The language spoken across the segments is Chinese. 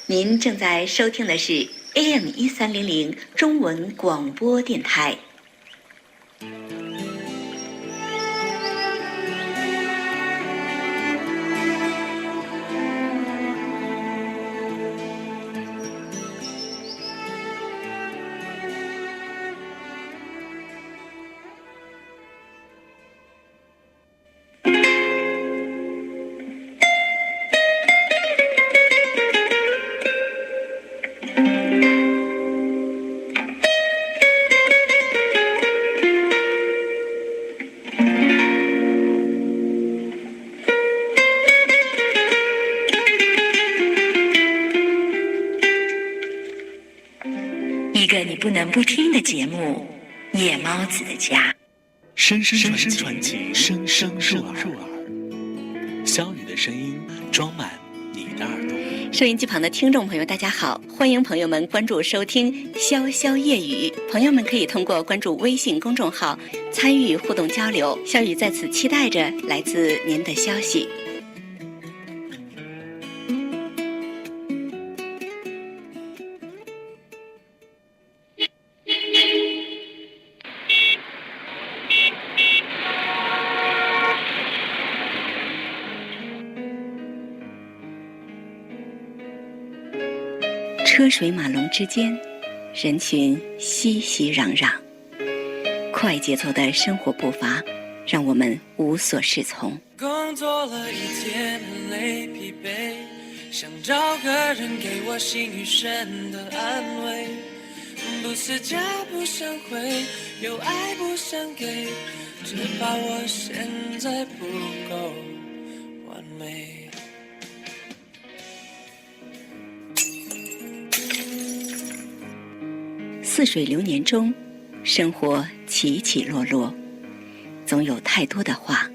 您正在收听的是 AM1300中文广播电台。一个你不能不听的节目《夜猫子的家》，声声传奇，声声入耳。小雨的声音装满你的耳朵。收音机旁的听众朋友，大家好，欢迎朋友们关注收听潇潇夜语。朋友们可以通过关注微信公众号参与互动交流。小雨在此期待着来自您的消息。车水马龙之间，人群熙熙攘攘，快节奏的生活步伐让我们无所适从。工作了一天很累疲惫，想找个人给我心与神的安慰，不是家不想回，有爱不想给，只怕我现在不够完美。似水流年中，生活起起落落，总有太多的话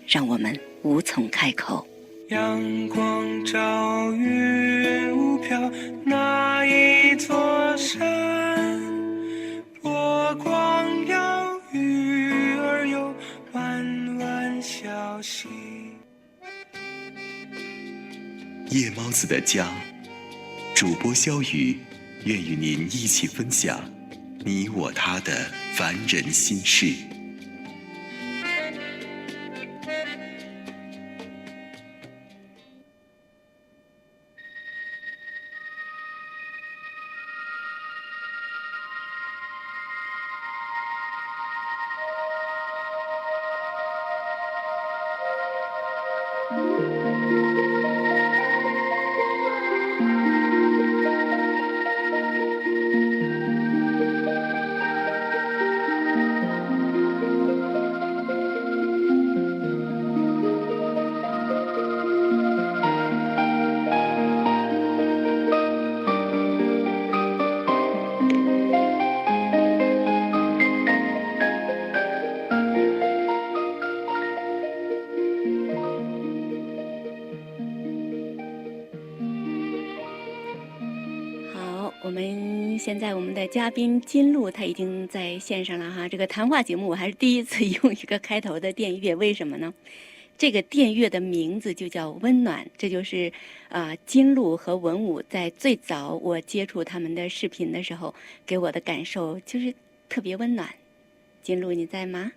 让我们无从开口。阳光照云雾飘，那一座山，波光摇，鱼儿游，弯弯小溪。夜猫子的家，主播肖雨，愿与您一起分享你我他的凡人心事。现在我们的嘉宾金露他已经在线上了哈。这个谈话节目我还是第一次用一个开头的电乐，为什么呢？这个电乐的名字就叫温暖，这就是金露和文武在最早我接触他们的视频的时候给我的感受，就是特别温暖。金露你在吗？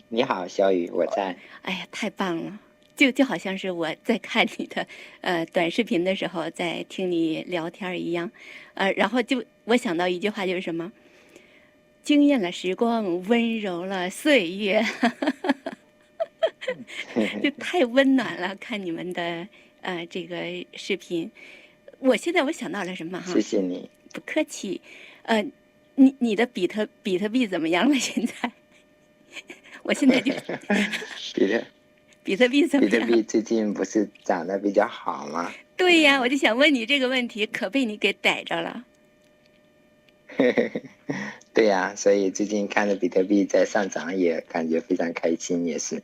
你好，小雨，我在。哎呀，太棒了！就好像是我在看你的短视频的时候，在听你聊天一样，然后我想到一句话，就是什么？惊艳了时光，温柔了岁月，就太温暖了。看你们的这个视频，我现在想到了什么哈？谢谢你，不客气。你的比特币怎么样了？现在，我现在就比特币怎么样？比特币最近不是涨得比较好吗？对呀，我就想问你这个问题，可被你给逮着了。对呀，所以最近看着比特币在上涨，也感觉非常开心，也是。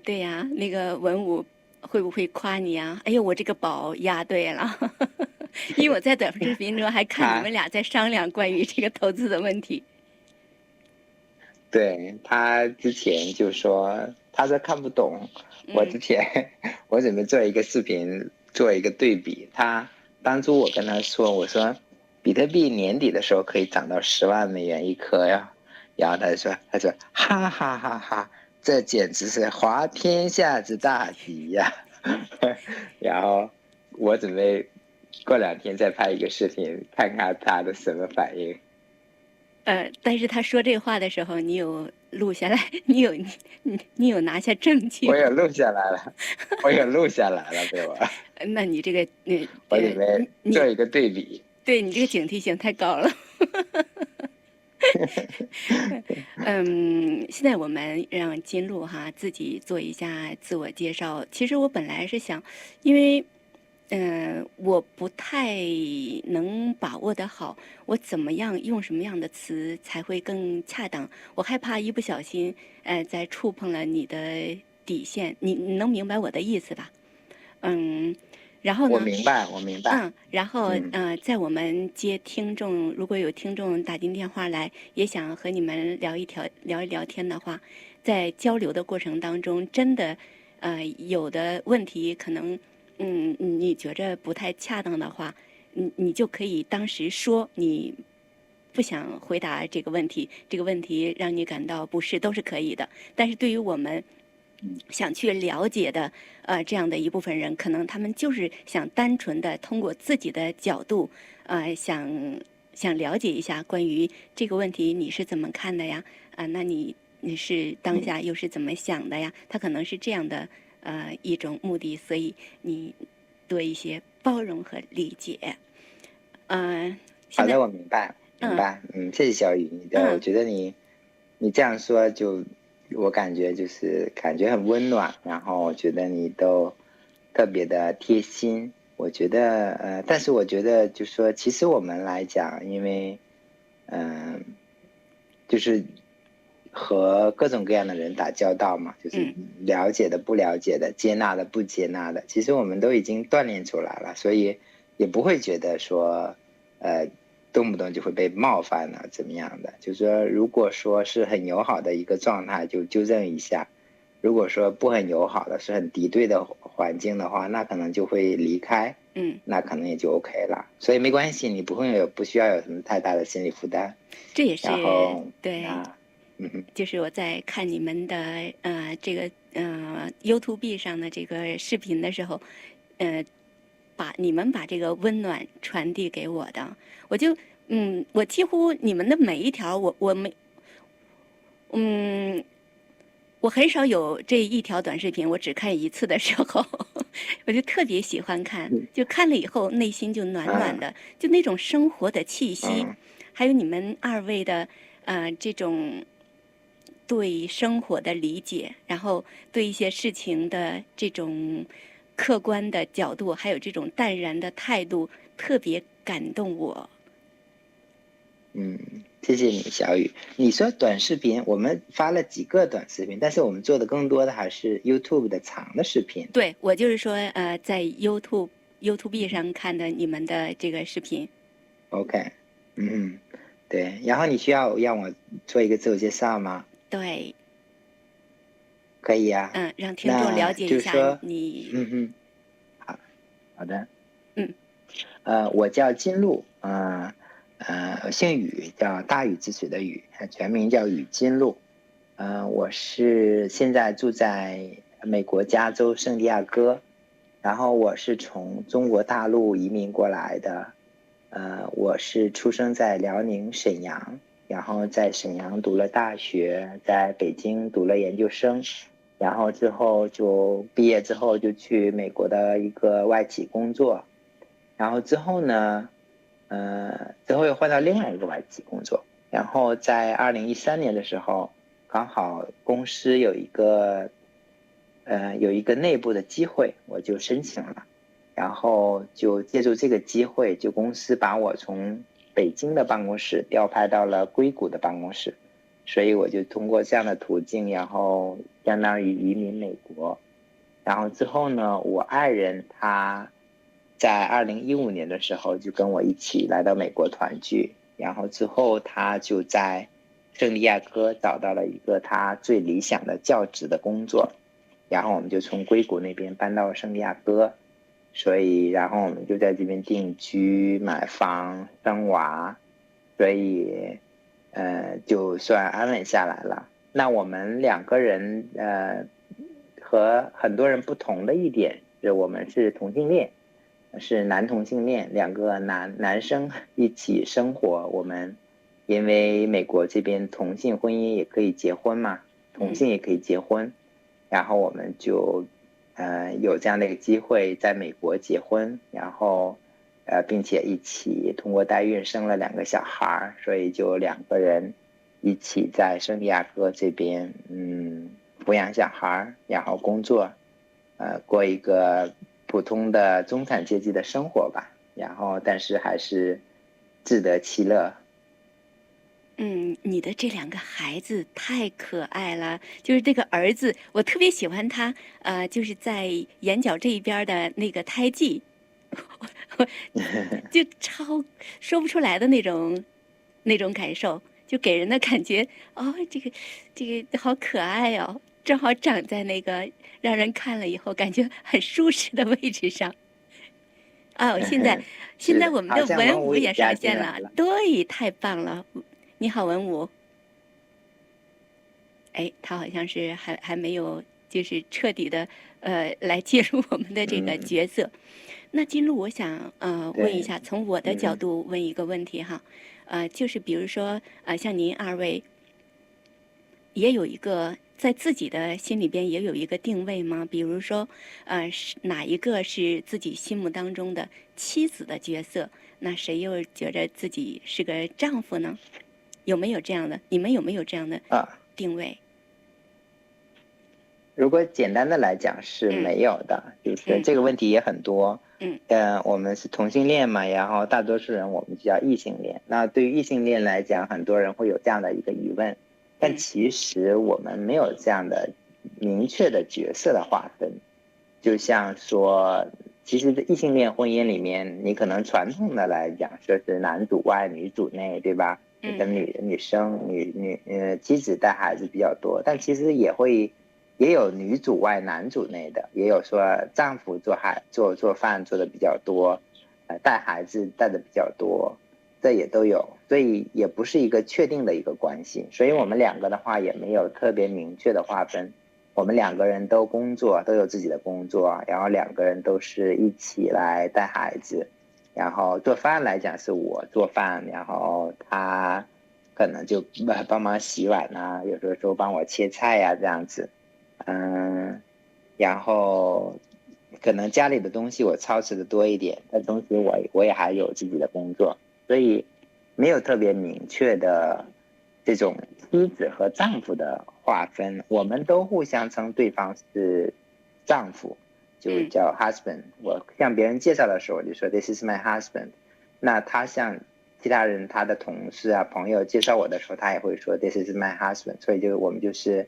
对呀，那个文武会不会夸你呀？哎呦，我这个宝押对了，因为我在短视频中还看你们俩在商量关于这个投资的问题。对，他之前就说，他说看不懂。我之前我准备做一个视频，做一个对比。当初我跟他说，我说比特币年底的时候可以涨到10万美元一颗呀，然后他说哈哈哈哈，这简直是滑天下之大稽呀。然后我准备过2天再拍一个视频，看看他的什么反应。但是他说这话的时候，你有录下来，你有拿下证据吗？我有录下来了，我有录下来了，对吧？那你这个我准备做一个对比。对你这个警惕性太高了。现在我们让金鹿哈自己做一下自我介绍。其实我本来是想，因为我不太能把握得好，我怎么样用什么样的词才会更恰当？我害怕一不小心，再触碰了你的底线。你能明白我的意思吧？然后呢？我明白。然后在我们接听众，如果有听众打进电话来，也想和你们聊一聊天的话，在交流的过程当中，真的有的问题可能你觉着不太恰当的话，你就可以当时说你不想回答这个问题，这个问题让你感到不适都是可以的。但是对于我们想去了解的这样的一部分人，可能他们就是想单纯的通过自己的角度想了解一下关于这个问题你是怎么看的呀？那你是当下又是怎么想的呀？他可能是这样的一种目的，所以你多一些包容和理解。好的，我明白。谢谢小雨，我觉得你这样说就。我感觉很温暖，然后我觉得你都特别的贴心。我觉得但是我觉得就说其实我们来讲，因为就是和各种各样的人打交道嘛，就是了解的不了解的，接纳的不接纳的，其实我们都已经锻炼出来了，所以也不会觉得说动不动就会被冒犯了怎么样的。就是说如果说是很友好的一个状态就纠正一下，如果说不很友好的是很敌对的环境的话，那可能就会离开，那可能也就 OK 了。所以没关系，你不需要有什么太大的心理负担。这也是然后对就是我在看你们的这个YouTube 上的这个视频的时候，你们把这个温暖传递给我的，我就我几乎你们的每一条我很少有这一条短视频我只看一次的时候，我就特别喜欢看，就看了以后内心就暖暖的，就那种生活的气息，还有你们2位的这种对生活的理解，然后对一些事情的这种客观的角度，还有这种淡然的态度，特别感动我。谢谢你，小雨。你说短视频，我们发了几个短视频，但是我们做的更多的还是 YouTube 的长的视频。对，我就是说在 YouTube 上看的你们的这个视频。OK，对。然后你需要让我做一个自我介绍吗？对。可以啊。让听众了解一下你。好的。我叫金鹿，姓宇，叫大禹治水的禹，全名叫禹金鹿。我是现在住在美国加州圣地亚哥，然后我是从中国大陆移民过来的。我是出生在辽宁沈阳，然后在沈阳读了大学，在北京读了研究生，然后之后就毕业之后就去美国的一个外企工作，然后之后呢之后又换到另外一个外企工作，然后在2013年的时候，刚好公司有一个内部的机会，我就申请了，然后就借助这个机会，就公司把我从北京的办公室调派到了硅谷的办公室，所以我就通过这样的途径，然后相当于移民美国。然后之后呢，我爱人他在2015年的时候就跟我一起来到美国团聚，然后之后他就在圣地亚哥找到了一个他最理想的教职的工作，然后我们就从硅谷那边搬到圣地亚哥。所以然后我们就在这边定居、买房、生娃，所以就算安稳下来了。那我们两个人和很多人不同的一点是我们是同性恋，是男同性恋，两个男生一起生活。我们因为美国这边同性婚姻也可以结婚嘛，同性也可以结婚，然后我们就有这样的一个机会在美国结婚，然后并且一起通过代孕生了2个小孩，所以就2个人一起在圣地亚哥这边抚养小孩，然后工作，过一个普通的中产阶级的生活吧，然后但是还是自得其乐。你的这2个孩子太可爱了，就是这个儿子，我特别喜欢他，就是在眼角这一边的那个胎记，就超说不出来的那种感受，就给人的感觉，哦，这个好可爱哦，正好长在那个让人看了以后感觉很舒适的位置上。哦，现在我们的文武也上线了，对，太棒了。你好，文武。哎，他好像是还没有就是彻底的来介入我们的这个角色。那金鹿，我想问一下，从我的角度问一个问题哈，就是比如说像您2位也有一个在自己的心里边也有一个定位吗？比如说是哪一个是自己心目当中的妻子的角色，那谁又觉得自己是个丈夫呢？有没有这样的？你们有没有这样的定位？如果简单的来讲是没有的，就是这个问题也很多。我们是同性恋嘛，然后大多数人我们就叫异性恋。那对于异性恋来讲，很多人会有这样的一个疑问，但其实我们没有这样的明确的角色的划分。就像说，其实异性恋婚姻里面，你可能传统的来讲说是男主外女主内，对吧？跟女生妻子带孩子比较多，但其实也有女主外男主内的，也有说丈夫做饭做的比较多，带孩子带的比较多，这也都有，所以也不是一个确定的一个关系。所以我们2个的话也没有特别明确的划分，我们2个人都工作，都有自己的工作，然后2个人都是一起来带孩子，然后做饭来讲是我做饭，然后他可能就帮忙洗碗啊，有时候帮我切菜呀，这样子。然后可能家里的东西我操持的多一点，但同时我也还有自己的工作，所以没有特别明确的这种妻子和丈夫的划分，我们都互相称对方是丈夫，就叫 husband。我向别人介绍的时候我就说 This is my husband。那他向其他人，他的同事啊朋友介绍我的时候，他也会说 This is my husband。所以我们就是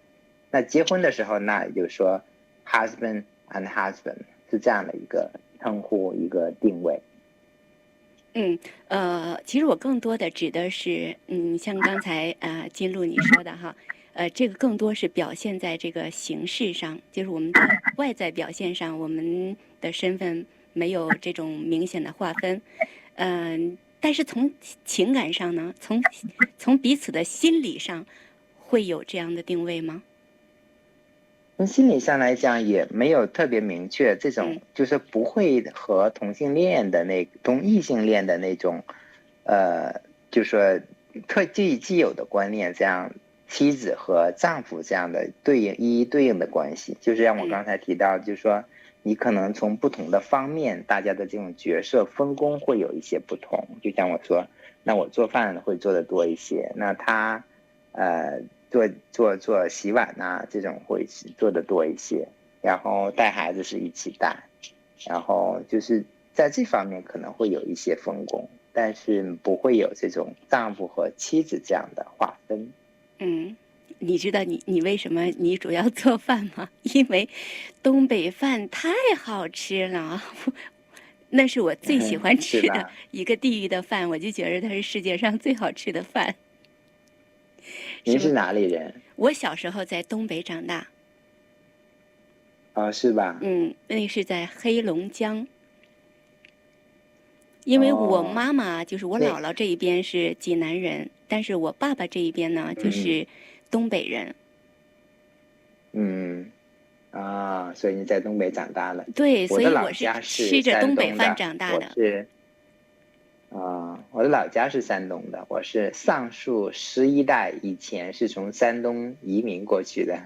那结婚的时候，那就说 husband and husband 是这样的一个称呼，一个定位。其实我更多的指的是，像刚才金鹿你说的哈，这个更多是表现在这个形式上，就是我们的外在表现上，我们的身份没有这种明显的划分。但是从情感上呢，从彼此的心理上，会有这样的定位吗？从心理上来讲也没有特别明确，这种就是不会和同性恋的同异性恋的那种就是说既有的观念，这样妻子和丈夫这样的一一对应的关系，就是像我刚才提到，就是说你可能从不同的方面，大家的这种角色分工会有一些不同。就像我说，那我做饭会做的多一些，那他做洗碗啊，这种会做的多一些，然后带孩子是一起带，然后就是在这方面可能会有一些分工，但是不会有这种丈夫和妻子这样的划分。你知道你为什么你主要做饭吗？因为东北饭太好吃了，那是我最喜欢吃的一个地域的饭，我就觉得它是世界上最好吃的饭。您是哪里人？我小时候在东北长大。是吧？那是在黑龙江。因为我妈妈就是我那姥姥这一边是济南人，但是我爸爸这一边呢就是东北人。所以你在东北长大了。对，所以我的老我是家吃着山东北饭东的，长大的。我的老家是山东的，我是上述11代以前是从山东移民过去的。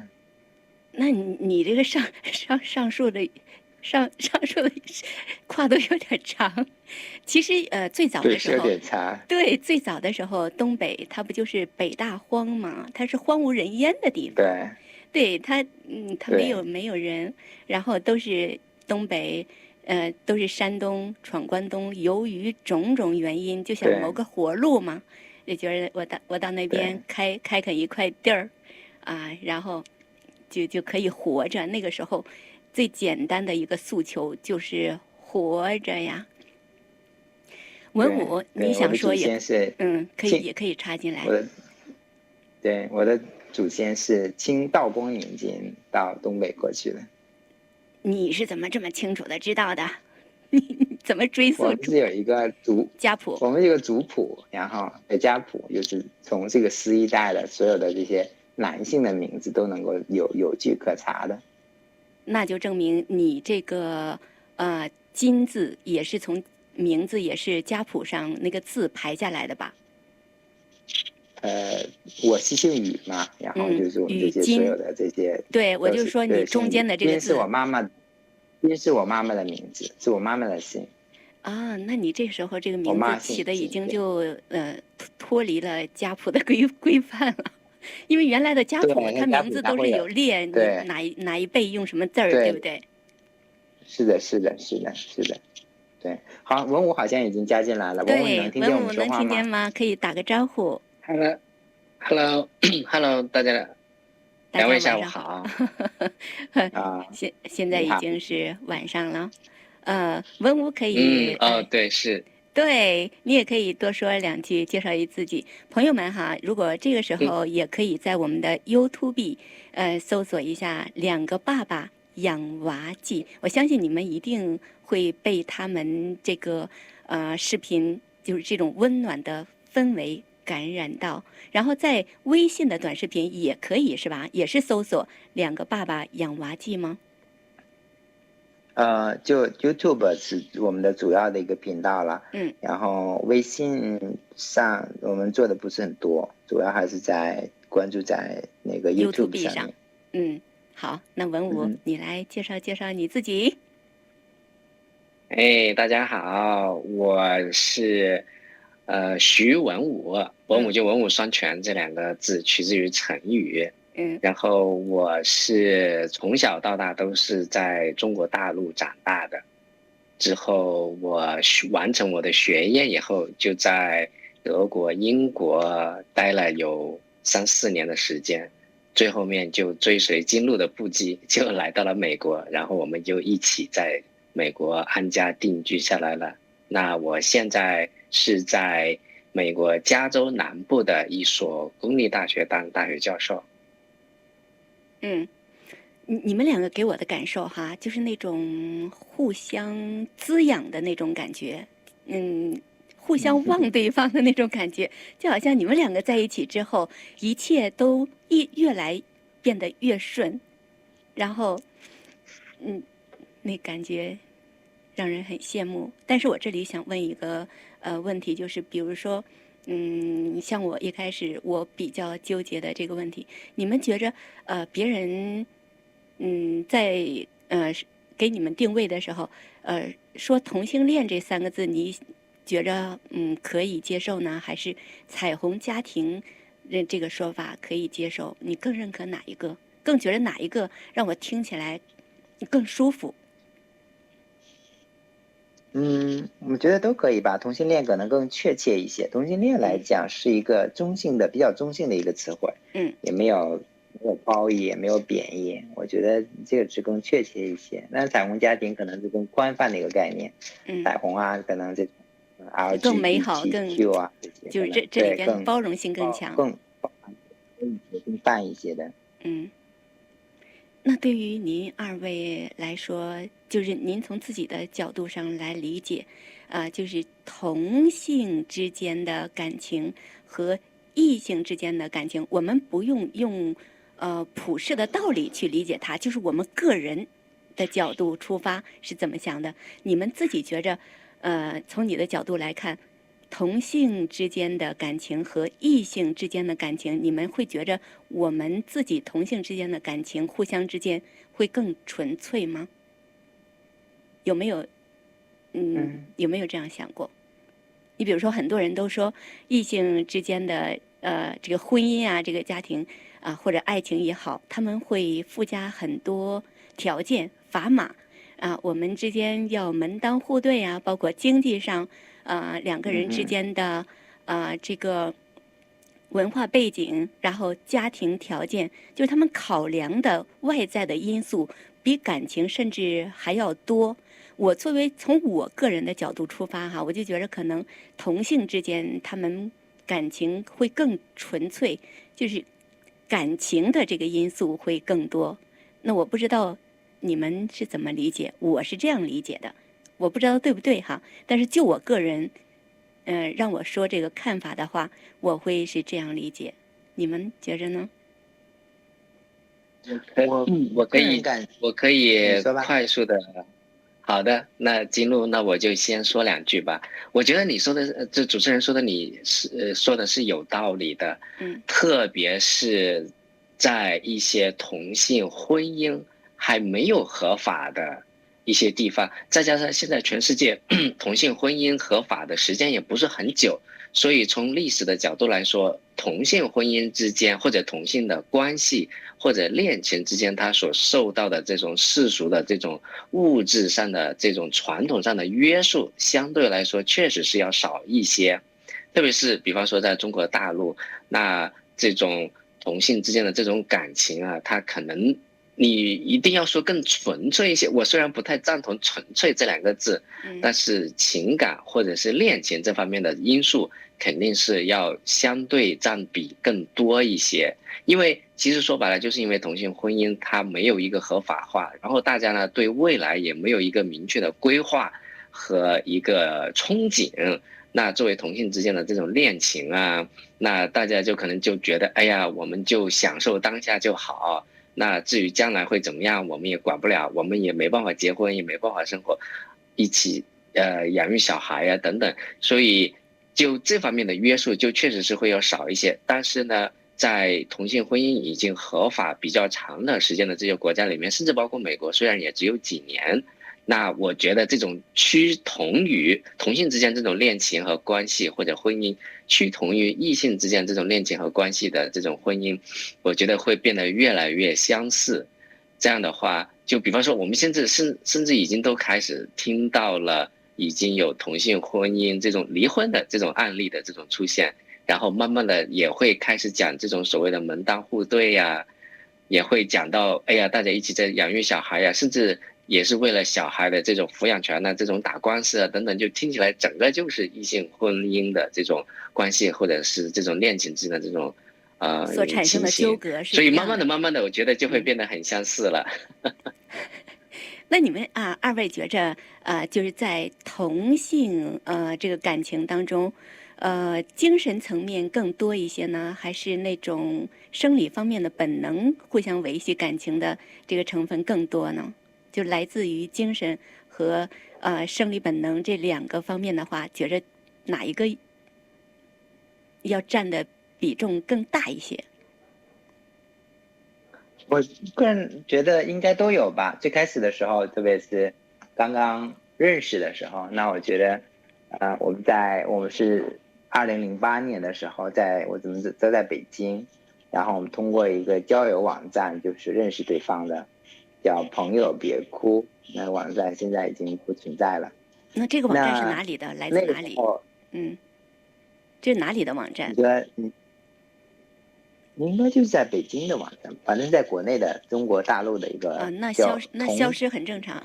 那你这个上述的跨度有点长。其实最早的时候，对，是有点长。对，最早的时候东北它不就是北大荒嘛，它是荒无人烟的地方。对，它没有人，然后都是东北，都是山东闯关东，由于种种原因，就想谋个活路嘛，就觉得我到那边开垦一块地儿，然后就可以活着。那个时候最简单的一个诉求就是活着呀。文武，你想说也可以插进来。我的祖先是清道光年间到东北过去的。你是怎么这么清楚的知道的？你怎么追溯？我们是有一个家谱，我们有个族谱，然后家谱就是从这个11代的所有的这些男性的名字都能够有据可查的。那就证明你这个金字也是从名字也是家谱上那个字排下来的吧？我是姓宇嘛，然后就是我们这些所有的这些。对，我就说你中间的这个字。金是我妈妈的名字，是我妈妈的姓。那你这时候这个名字起的已经就脱离了家谱的规范了。因为原来的家谱，它名字都是有列哪一辈用什么字儿，对不对？是的。对，好，文武好像已经加进来了。文武，你能听见我们说话吗？文武能听见吗？可以打个招呼。Hello，大家两位下午好。现在已经是晚上了。文武可以。对，是。对，你也可以多说两句，介绍一自己。朋友们哈，如果这个时候也可以在我们的 YouTube 搜索一下2个爸爸养娃记，我相信你们一定会被他们这个视频就是这种温暖的氛围感染到。然后在微信的短视频也可以是吧？也是搜索2个爸爸养娃记吗？就 YouTube 是我们的主要的一个频道了。然后微信上我们做的不是很多，主要还是关注在那个 YouTube 上面。好，那文武，你来介绍介绍你自己。大家好，我是徐文武，文武就文武双全这2个字取自于成语。然后我是从小到大都是在中国大陆长大的，之后我完成我的学业以后，就在德国、英国待了有3、4年的时间，最后面就追随金鹿的步迹，就来到了美国，然后我们就一起在美国安家定居下来了。那我现在是在美国加州南部的一所公立大学当大学教授。你们2个给我的感受哈，就是那种互相滋养的那种感觉，互相望对方的那种感觉，就好像你们2个在一起之后，一切都越来变得越顺，然后，那感觉让人很羡慕。但是我这里想问一个问题，就是比如说。像我一开始我比较纠结的这个问题，你们觉着别人在给你们定位的时候，说同性恋这3个字，你觉着可以接受呢，还是彩虹家庭这个说法可以接受？你更认可哪一个？更觉得哪一个让我听起来更舒服？我觉得都可以吧，同性恋可能更确切一些。同性恋来讲是一个比较中性的一个词汇，也没有褒义，也没有贬义，我觉得这个是更确切一些。那彩虹家庭可能是更宽泛的一个概念，彩虹啊，可能这更美好，LGBTQ 啊，就是这里边包容性更强，更泛一些的。那对于您2位来说，就是您从自己的角度上来理解，就是同性之间的感情和异性之间的感情，我们不用普世的道理去理解它，就是我们个人的角度出发是怎么想的。你们自己觉着，从你的角度来看，同性之间的感情和异性之间的感情，你们会觉着我们自己同性之间的感情互相之间会更纯粹吗？有没有这样想过？你比如说，很多人都说异性之间的这个婚姻啊，这个家庭啊，或者爱情也好，他们会附加很多条件砝码啊，我们之间要门当户对啊，包括经济上两个人之间的这个文化背景，然后家庭条件，就是他们考量的外在的因素比感情甚至还要多。我作为从我个人的角度出发哈，我就觉得可能同性之间他们感情会更纯粹，就是感情的这个因素会更多。那我不知道你们是怎么理解，我是这样理解的，我不知道对不对哈。但是就我个人，让我说这个看法的话，我会是这样理解。你们觉着呢？我可以快速的。好的，那金路，那我就先说两句吧。我觉得你说的，这主持人说的，你说的是有道理的。特别是在一些同性婚姻还没有合法的一些地方，再加上现在全世界同性婚姻合法的时间也不是很久，所以从历史的角度来说，同性婚姻之间或者同性的关系或者恋情之间，它所受到的这种世俗的这种物质上的这种传统上的约束，相对来说确实是要少一些。特别是比方说在中国大陆，那这种同性之间的这种感情啊，它可能你一定要说更纯粹一些。我虽然不太赞同纯粹这两个字，但是情感或者是恋情这方面的因素肯定是要相对占比更多一些。因为其实说白了，就是因为同性婚姻它没有一个合法化，然后大家呢对未来也没有一个明确的规划和一个憧憬。那作为同性之间的这种恋情啊，那大家就可能就觉得，哎呀，我们就享受当下就好。那至于将来会怎么样，我们也管不了，我们也没办法结婚，也没办法生活一起，养育小孩呀等等。所以就这方面的约束就确实是会要少一些。但是呢，在同性婚姻已经合法比较长的时间的这些国家里面，甚至包括美国，虽然也只有几年，那我觉得这种趋同于同性之间这种恋情和关系或者婚姻，趋同于异性之间这种恋情和关系的这种婚姻，我觉得会变得越来越相似。这样的话，就比方说我们甚至已经都开始听到了已经有同性婚姻这种离婚的这种案例的这种出现，然后慢慢的也会开始讲这种所谓的门当户对呀，也会讲到哎呀大家一起在养育小孩呀，甚至也是为了小孩的这种抚养权这种打官司等等，就听起来整个就是异性婚姻的这种关系，或者是这种恋情之间的这种所产生的纠葛是。所以慢慢的，我觉得就会变得很相似了。那你们二位觉着就是在同性这个感情当中，精神层面更多一些呢，还是那种生理方面的本能互相维系感情的这个成分更多呢？就来自于精神和生理本能这两个方面的话，觉着哪一个要占的比重更大一些？我个人觉得应该都有吧。最开始的时候，特别是刚刚认识的时候，那我觉得，我们是2008年的时候，都在北京，然后我们通过一个交友网站就是认识对方的，叫朋友别哭。那个网站现在已经不存在了。那这个网站是哪里的？来自哪里？这是哪里的网站？你觉得应该就是在北京的网站，反正在国内的中国大陆的一个那消失很正常。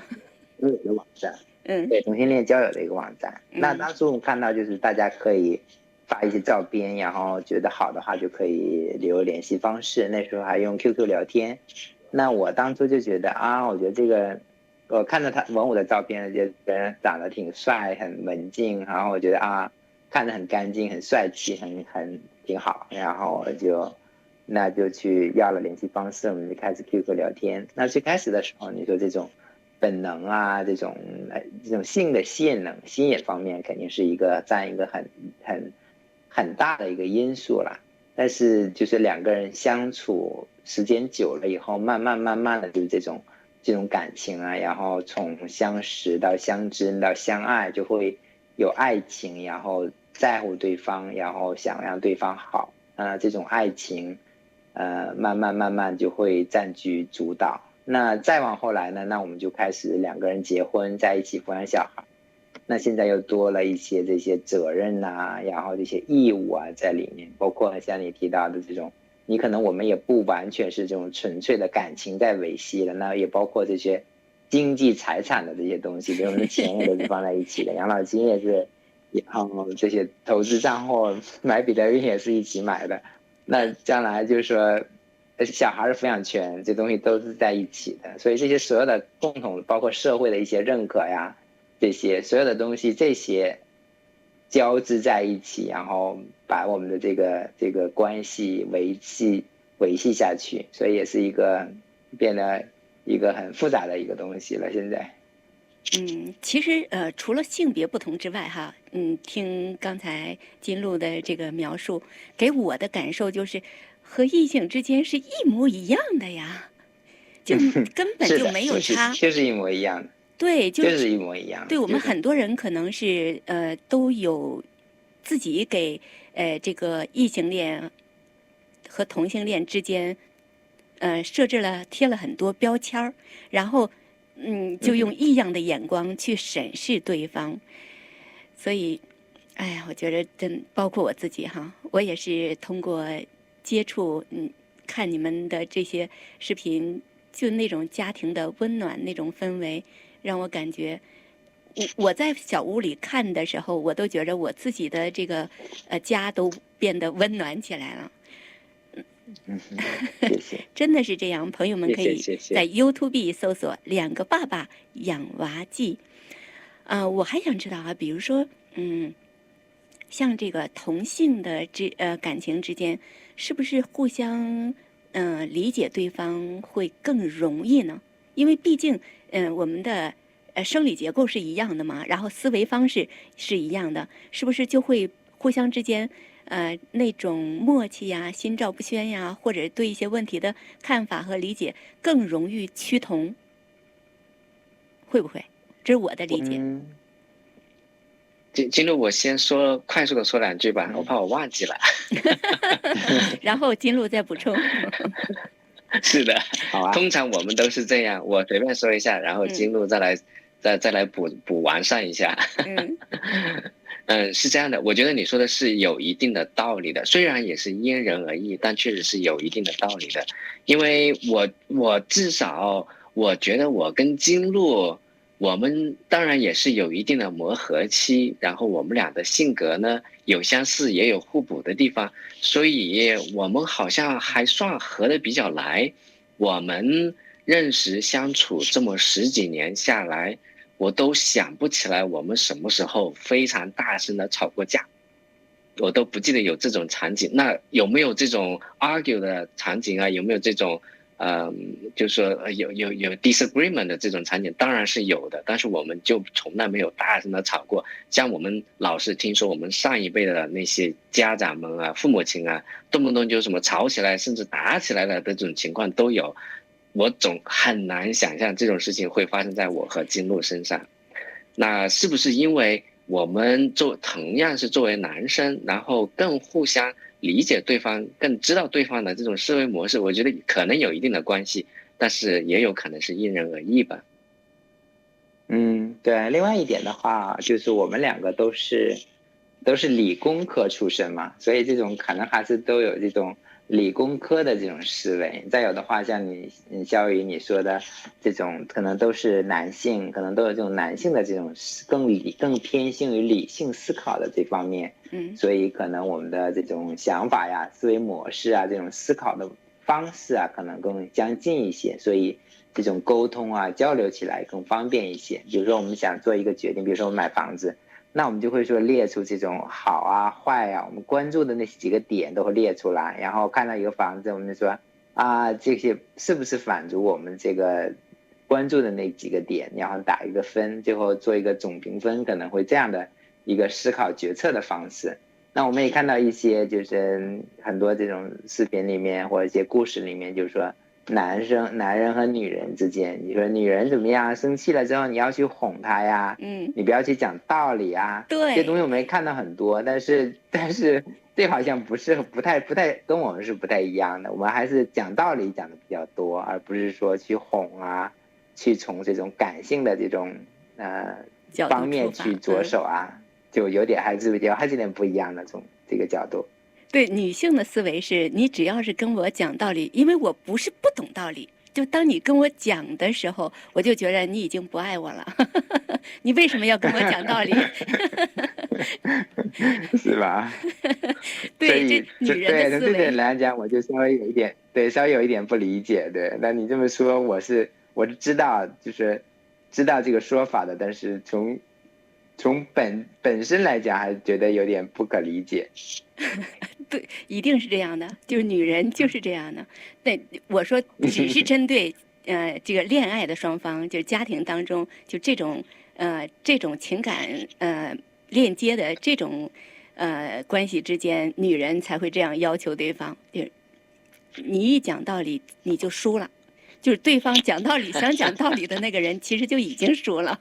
交友的网站，对，同性恋交友的一个网站。那当时我们看到就是大家可以发一些照片，然后觉得好的话就可以留联系方式。那时候还用 QQ 聊天。那我当初就觉得我觉得这个我看到他文武的照片，觉得人长得挺帅，很文静，然后我觉得啊，看着很干净，很帅气，挺好，然后那就去要了联系方式，我们就开始 QQ 聊天。那最开始的时候，你说这种本能啊，这种性的吸引方面，肯定是占一个很大的一个因素啦。但是就是两个人相处时间久了以后，慢慢的就是这种感情啊，然后从相识到相知到相爱，就会有爱情，然后在乎对方，然后想让对方好，这种爱情慢慢就会占据主导。那再往后来呢，那我们就开始两个人结婚在一起抚养小孩，那现在又多了一些这些责任啊，然后这些义务啊在里面，包括像你提到的这种，你可能我们也不完全是这种纯粹的感情在维系了，那也包括这些经济财产的这些东西，比如我们的钱也都是放在一起的，养老金也是，然后这些投资账户买比特币也是一起买的，那将来就是说小孩的抚养权这东西都是在一起的，所以这些所有的共同包括社会的一些认可呀，这些所有的东西这些交织在一起，然后把我们的这个关系维系下去，所以也是变得一个很复杂的一个东西了现在。其实除了性别不同之外哈，听刚才金璐的这个描述，给我的感受就是和异性之间是一模一样的呀，就根本就没有差，就是一模一样的。对，就是一模一样的。对，我们很多人可能是都有自己给这个异性恋和同性恋之间贴了很多标签儿，然后就用异样的眼光去审视对方，所以哎呀，我觉得包括我自己哈，我也是通过接触看你们的这些视频，就那种家庭的温暖那种氛围，让我感觉我在小屋里看的时候，我都觉着我自己的这个家都变得温暖起来了。谢谢。真的是这样，朋友们可以谢谢在 YouTube 搜索“两个爸爸养娃记”。我还想知道啊，比如说，像这个同性的感情之间，是不是互相理解对方会更容易呢？因为毕竟我们的生理结构是一样的嘛，然后思维方式是一样的，是不是就会互相之间那种默契呀、心照不宣呀，或者对一些问题的看法和理解更容易趋同？会不会？这是我的理解。金璐，我先快速的说两句吧，我怕我忘记了。然后金璐再补充。是的，好啊。通常我们都是这样，我随便说一下，然后金璐再来补完善一下。是这样的，我觉得你说的是有一定的道理的，虽然也是因人而异，但确实是有一定的道理的。因为我至少我觉得我跟金璐，我们当然也是有一定的磨合期，然后我们俩的性格呢有相似也有互补的地方，所以我们好像还算合得比较来。我们认识相处这么10几年下来，我都想不起来我们什么时候非常大声的吵过架，我都不记得有这种场景。那有没有这种 argue 的场景啊？有没有这种就是说有 disagreement 的这种场景？当然是有的，但是我们就从来没有大声的吵过。像我们老是听说我们上一辈的那些家长们啊、父母亲啊，动不动就什么吵起来甚至打起来了的这种情况都有。我总很难想象这种事情会发生在我和金璐身上。那是不是因为我们同样是作为男生，然后更互相理解对方，更知道对方的这种思维模式？我觉得可能有一定的关系，但是也有可能是因人而异吧。对。另外一点的话，就是我们两个都是理工科出身嘛，所以这种可能还是都有这种理工科的这种思维。再有的话，像肖宇你说的这种，可能都是男性，可能都有这种男性的这种更偏向于理性思考的这方面。所以可能我们的这种想法呀、思维模式啊、这种思考的方式啊，可能更相近一些，所以这种沟通啊交流起来更方便一些。比如说我们想做一个决定，比如说我们买房子，那我们就会说列出这种好啊坏啊，我们关注的那几个点都会列出来，然后看到一个房子，我们就说啊这些是不是满足我们这个关注的那几个点，然后打一个分，最后做一个总评分，可能会这样的一个思考决策的方式。那我们也看到一些就是很多这种视频里面或者一些故事里面，就是说男人和女人之间，你说女人怎么样，生气了之后你要去哄她呀，你不要去讲道理啊，对，这东西我们看到很多，但是这好像不太跟我们是不太一样的，我们还是讲道理讲的比较多，而不是说去哄啊，去从这种感性的这种方面去着手啊，就还是有点不一样的从这个角度。对，女性的思维是你只要是跟我讲道理，因为我不是不懂道理，就当你跟我讲的时候，我就觉得你已经不爱我了。你为什么要跟我讲道理？是吧？对，这女人的思维。对，从这点来讲，我就稍微有一点不理解。对，那你这么说，我是知道，就是知道这个说法的，但是从本身来讲，还是觉得有点不可理解。对，一定是这样的，就是女人就是这样的。对，我说只是针对这个恋爱的双方，就是家庭当中就这种情感链接的这种关系之间，女人才会这样要求对方。就是你一讲道理你就输了，就是对方讲道理想讲道理的那个人，其实就已经输了。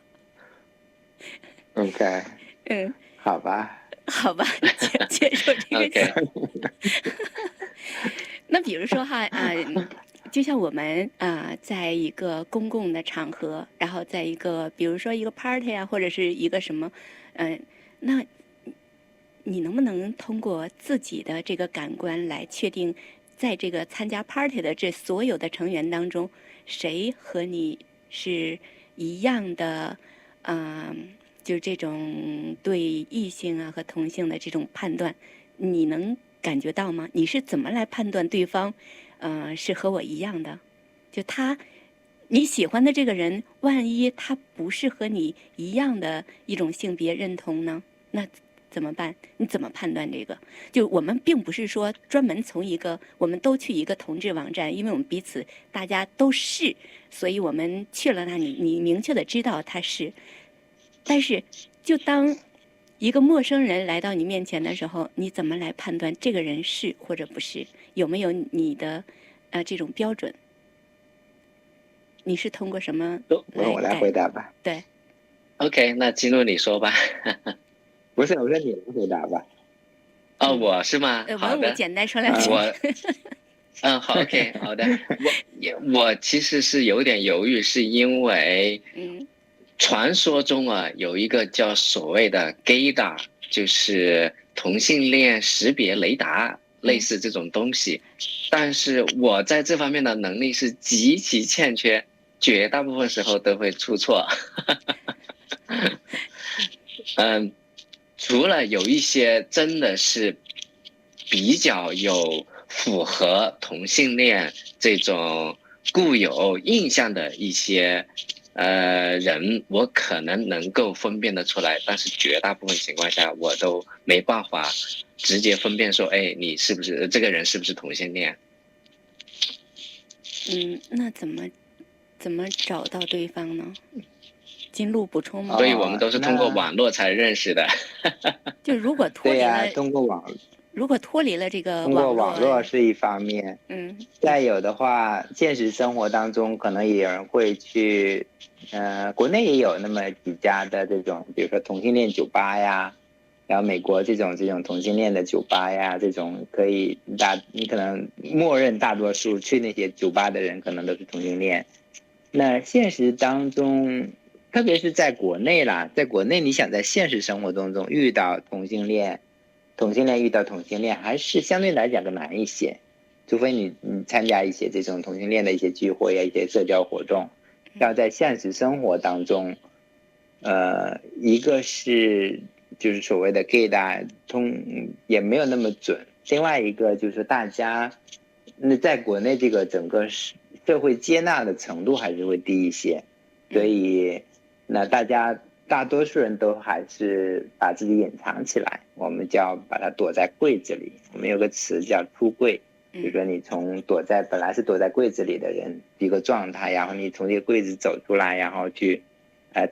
OK， 好吧，接受这个。那比如说哈就像我们在一个公共的场合，然后在一个比如说一个 party 啊，或者是一个什么，那你能不能通过自己的这个感官来确定，在这个参加 party 的这所有的成员当中，谁和你是一样的，就是这种对异性啊和同性的这种判断，你能感觉到吗？你是怎么来判断对方，是和我一样的？就你喜欢的这个人，万一他不是和你一样的一种性别认同呢？那怎么办？你怎么判断这个？就我们并不是说专门我们都去一个同志网站，因为我们彼此大家都是，所以我们去了那里，你明确的知道他是。但是，就当一个陌生人来到你面前的时候，你怎么来判断这个人是或者不是？有没有你的这种标准？你是通过什么？我来回答吧。对。OK， 那金鹿你说吧。不是，我说你来回答吧。哦，我是吗？好的。我简单说两句。好 ，OK， 好的。我其实是有点犹豫，是因为传说中啊有一个叫所谓的 gaydar， 就是同性恋识别雷达，类似这种东西，但是我在这方面的能力是极其欠缺，绝大部分时候都会出错。除了有一些真的是比较有符合同性恋这种固有印象的一些人，我可能够分辨得出来，但是绝大部分情况下我都没办法直接分辨说，哎，你是不是这个人是不是同性恋？那怎么找到对方呢？金鹿补充吗？所以我们都是通过网络才认识的。就如果脱离了，通过网，如果脱离了这个通过网络是一方面，再有的话，现实生活当中可能也有人会去，国内也有那么几家的这种，比如说同性恋酒吧呀，然后美国这种同性恋的酒吧呀，这种可以你可能默认大多数去那些酒吧的人可能都是同性恋。那现实当中，特别是在国内啦，在国内你想在现实生活当中遇到同性恋遇到同性恋还是相对来讲更难一些，除非你参加一些这种同性恋的一些聚会啊，一些社交活动。要在现实生活当中，一个是就是所谓的 gay 也没有那么准，另外一个就是大家那在国内这个整个社会接纳的程度还是会低一些，所以那大多数人都还是把自己隐藏起来，我们叫把它躲在柜子里。我们有个词叫出柜，比如说你本来是躲在柜子里的人一个状态，然后你从这个柜子走出来，然后去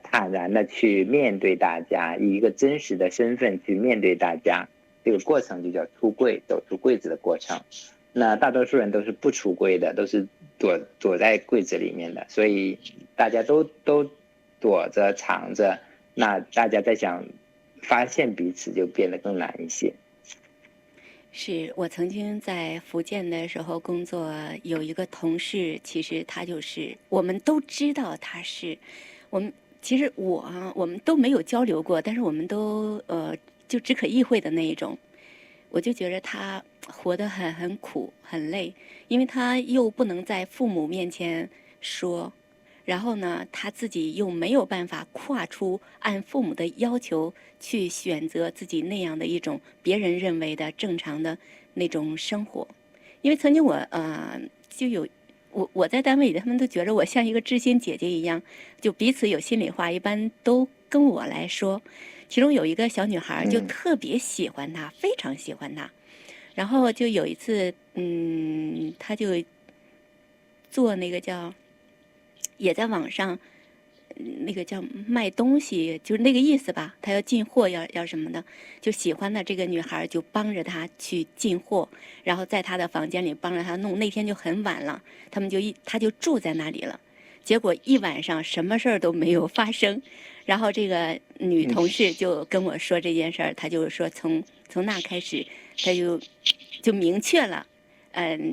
坦然的去面对大家，以一个真实的身份去面对大家，这个过程就叫出柜，走出柜子的过程。那大多数人都是不出柜的，都是躲在柜子里面的，所以大家都躲着藏着，那大家在想发现彼此就变得更难一些。是我曾经在福建的时候工作，有一个同事，其实他就是我们都知道他是我们，其实我们都没有交流过，但是我们都就只可意会的那一种。我就觉得他活得很苦很累，因为他又不能在父母面前说，然后呢他自己又没有办法跨出按父母的要求去选择自己那样的一种别人认为的正常的那种生活。因为曾经我在单位里，他们都觉得我像一个知心姐姐一样，就彼此有心里话一般都跟我来说。其中有一个小女孩就特别喜欢他，非常喜欢他。然后就有一次，他就做那个也在网上，那个叫卖东西，就是那个意思吧。他要进货，要什么的，就喜欢的这个女孩就帮着他去进货，然后在他的房间里帮着他弄。那天就很晚了，他就住在那里了。结果一晚上什么事儿都没有发生。然后这个女同事就跟我说这件事儿，她就是说从那开始，她就明确了，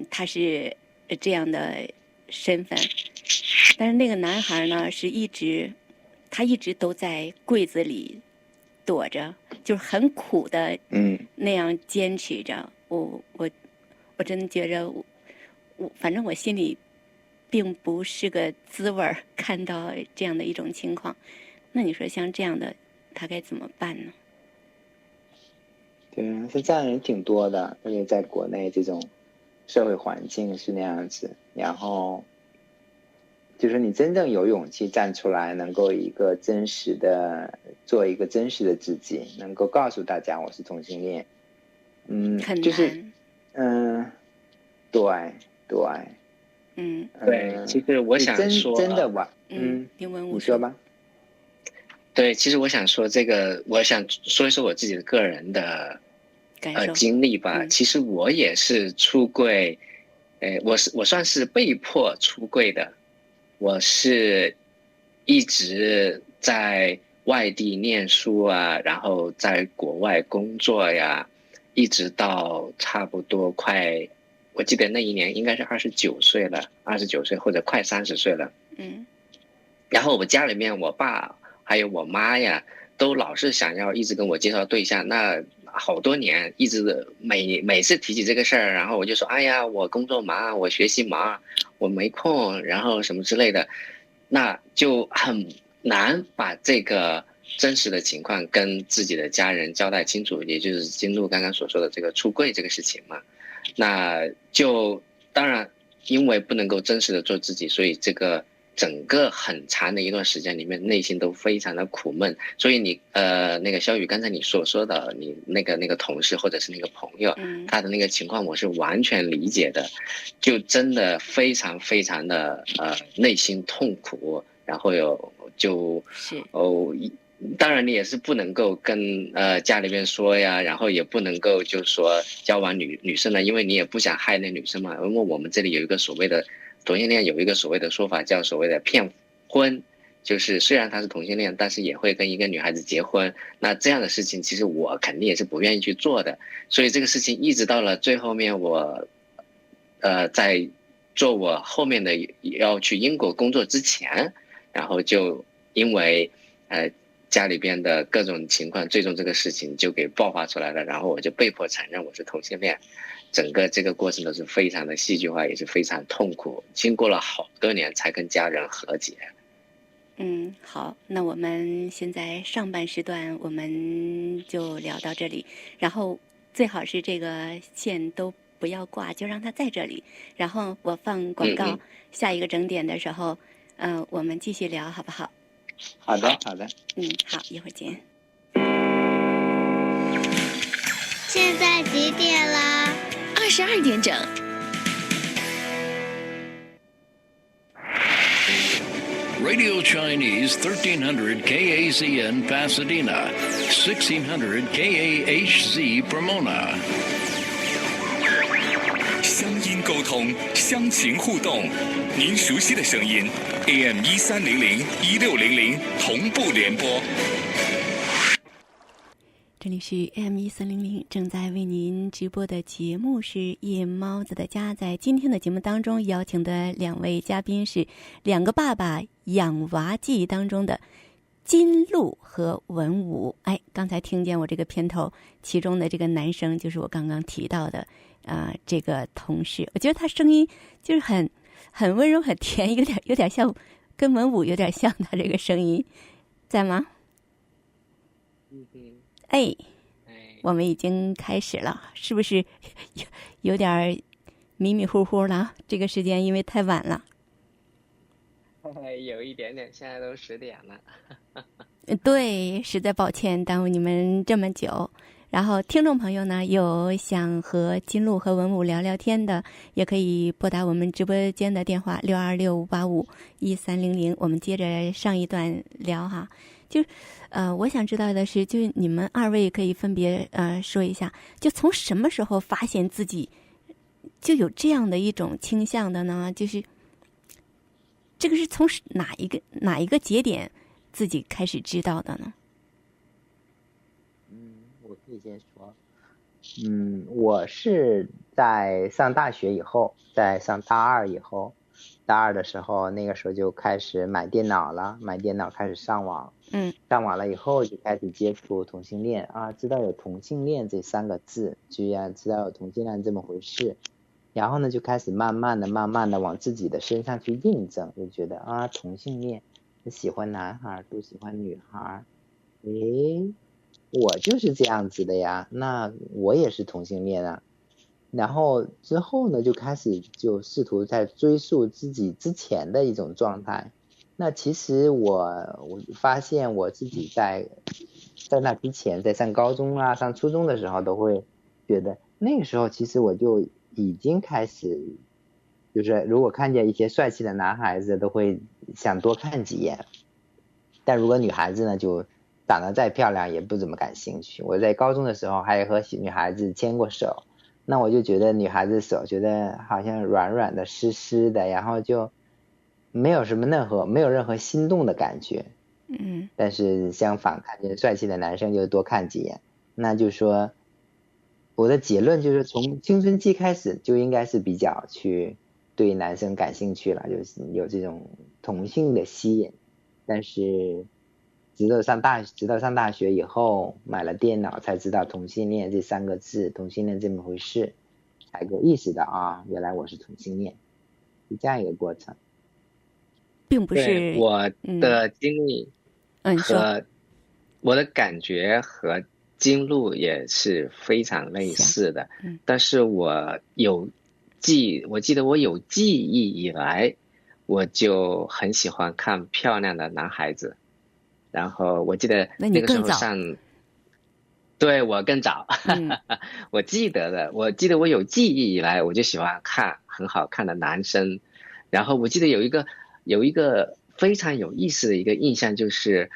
她是这样的身份。但是那个男孩呢，他一直都在柜子里躲着，就是很苦的那样坚持着。我真的觉着反正我心里并不是个滋味儿，看到这样的一种情况。那你说像这样的他该怎么办呢？对啊，是这样人挺多的，而且在国内这种社会环境是那样子，然后就是你真正有勇气站出来，能够做一个真实的自己，能够告诉大家我是同性恋，很难。就是对，对，其实我想说，真的吧，你说吧。对，其实我想说这个，我想说一说我自己的个人的经历吧。其实我也是出柜，我算是被迫出柜的。我是一直在外地念书啊，然后在国外工作呀，一直到差不多我记得那一年应该是29岁了，29岁或者快30岁了。然后我家里面我爸还有我妈呀，都老是想要一直跟我介绍对象，那好多年一直每次提起这个事儿，然后我就说，哎呀，我工作忙，我学习忙，我没空，然后什么之类的，那就很难把这个真实的情况跟自己的家人交代清楚，也就是金鹿刚刚所说的这个出柜这个事情嘛。那就当然因为不能够真实的做自己，所以这个整个很长的一段时间里面，内心都非常的苦闷。所以你那个肖宇刚才你所说的，你那个同事或者是那个朋友，他的那个情况我是完全理解的，就真的非常非常的内心痛苦，然后当然你也是不能够跟家里面说呀，然后也不能够就是说交往女生了，因为你也不想害那女生嘛。因为我们这里有一个所谓的同性恋，有一个所谓的说法叫所谓的骗婚，就是虽然他是同性恋，但是也会跟一个女孩子结婚。那这样的事情其实我肯定也是不愿意去做的。所以这个事情一直到了最后面，我在做我后面的要去英国工作之前，然后就因为家里边的各种情况，最终这个事情就给爆发出来了，然后我就被迫承认我是同性恋。整个这个过程都是非常的戏剧化，也是非常痛苦，经过了好多年才跟家人和解。好，那我们现在上半时段我们就聊到这里，然后最好是这个线都不不要挂，就让它在这里。然后我放广告，下一个整点的时候，我们继续聊，好不好？好的，好的。好，一会儿见。现在几点了？22点整。Radio Chinese 1300 KAZN Pasadena, 1600 KAHZ Pomona。乡音沟通，乡情互动，您熟悉的声音 ，AM 1300、1600同步联播。这里是 AM1300，正在为您直播的节目是夜猫子的家。在今天的节目当中，邀请的2位嘉宾是《两个爸爸养娃记》当中的金鹿和文武。刚才听见我这个片头，其中的这个男生就是我刚刚提到的这个同事。我觉得他声音就是很温柔、很甜，有点像，跟文武有点像。他这个声音在吗？我们已经开始了，是不是有点迷迷糊糊了？这个时间因为太晚了。有一点点，现在都10点了。对，实在抱歉耽误你们这么久。然后听众朋友呢，有想和金鹿和文武聊聊天的，也可以拨打我们直播间的电话626-585-1300。我们接着上一段聊哈。我想知道的是，就你们2位可以分别说一下，就从什么时候发现自己就有这样的一种倾向的呢？就是这个是从哪一个节点自己开始知道的呢？我可以先说。我是在上大学以后，在上大2以后，大2的时候，那个时候就开始买电脑了，买电脑开始上网。上网了以后就开始接触同性恋知道有同性恋这3个字，居然知道有同性恋这么回事。然后呢，就开始慢慢的往自己的身上去印证，就觉得同性恋喜欢男孩不喜欢女孩，我就是这样子的呀，那我也是同性恋啊。然后之后呢，就开始就试图在追溯自己之前的一种状态。那其实我发现我自己在那之前，在上高中上初中的时候，都会觉得那个时候其实我就已经开始，就是如果看见一些帅气的男孩子，都会想多看几眼。但如果女孩子呢，就长得再漂亮也不怎么感兴趣。我在高中的时候还和女孩子牵过手，那我就觉得女孩子手觉得好像软软的湿湿的，然后就没有任何心动的感觉。但是相反，看见帅气的男生就多看几眼。那就说我的结论就是从青春期开始就应该是比较去对男生感兴趣了，就是有这种同性的吸引。但是直到上大学以后，买了电脑才知道同性恋这3个字，同性恋这么回事，才够意识到原来我是同性恋，是这样一个过程。并不是我的经历和我的感觉和金鹿也是非常类似的。但是我记得我有记忆以来，我就很喜欢看漂亮的男孩子。然后我记得那个时候对，我更早。我记得我有记忆以来，我就喜欢看很好看的男生。然后我记得有一个非常有意思的一个印象，就是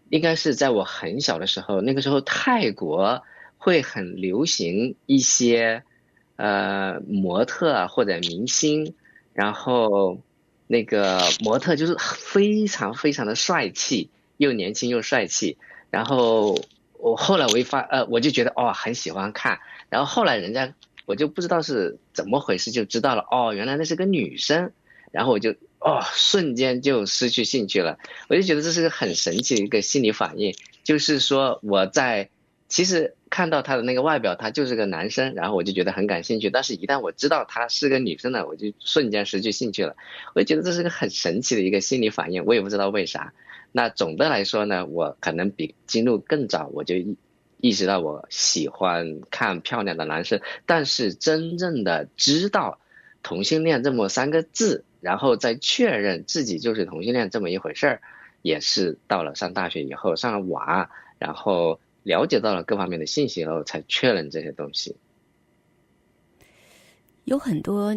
应该是在我很小的时候，那个时候泰国会很流行一些模特或者明星，然后那个模特就是非常非常的帅气，又年轻又帅气。然后后来我就觉得很喜欢看。然后后来我就不知道是怎么回事，就知道了原来那是个女生。然后我就瞬间就失去兴趣了。我就觉得这是个很神奇的一个心理反应，就是说其实看到他的那个外表，他就是个男生，然后我就觉得很感兴趣。但是一旦我知道他是个女生呢，我就瞬间失去兴趣了。我就觉得这是个很神奇的一个心理反应，我也不知道为啥。那总的来说呢，我可能比金鹿更早，我就意识到我喜欢看漂亮的男生，但是真正的知道同性恋这么3个字，然后再确认自己就是同性恋这么一回事儿，也是到了上大学以后，上了网，然后了解到了各方面的信息后才确认这些东西。有很多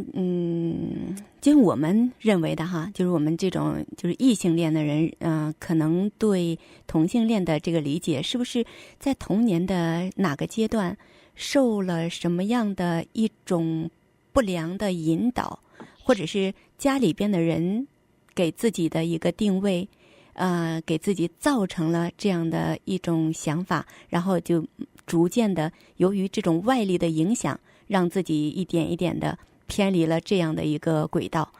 就是我们认为的哈，就是我们这种就是异性恋的人，可能对同性恋的这个理解，是不是在童年的哪个阶段受了什么样的一种不良的引导，或者是家里边的人给自己的一个定位，给自己造成了这样的一种想法，然后就逐渐的由于这种外力的影响，让自己一点一点的偏离了这样的一个轨道。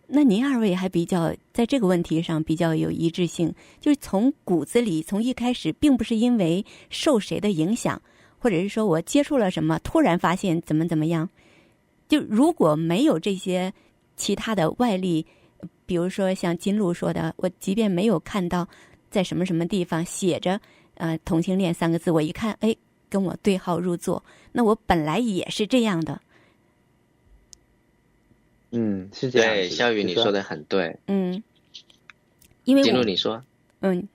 那您2位还比较在这个问题上比较有一致性，就是从骨子里，从一开始并不是因为受谁的影响，或者是说我接触了什么突然发现怎么样，就如果没有这些其他的外力，比如说像金鹿说的，我即便没有看到在什么什么地方写着同性恋3个字，我一看跟我对号入座，那我本来也是这样的。是这样。对，肖宇你说的很对。因为金鹿你说。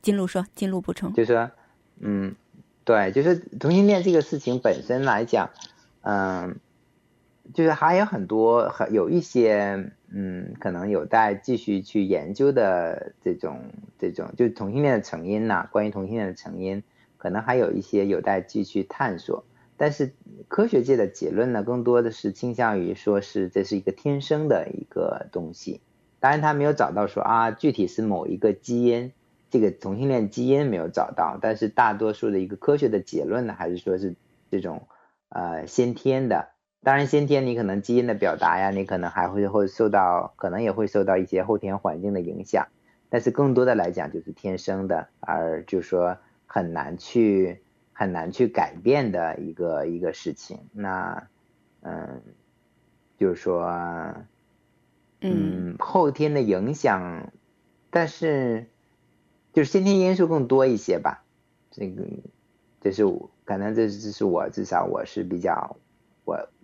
金鹿说，金鹿补充。就是说，对，就是同性恋这个事情本身来讲，就是还有很多有一些可能有待继续去研究的这种就是同性恋的成因呐，关于同性恋的成因，可能还有一些有待继续探索。但是科学界的结论呢，更多的是倾向于说是这是一个天生的一个东西。当然他没有找到说具体是某一个基因，这个同性恋基因没有找到，但是大多数的一个科学的结论呢，还是说是这种先天的。当然先天你可能基因的表达呀，你可能还会受到，可能也会受到一些后天环境的影响，但是更多的来讲就是天生的，而就是说很难去改变的一个事情。那就是说后天的影响，但是就是先天因素更多一些吧。这是可能这是我至少我是比较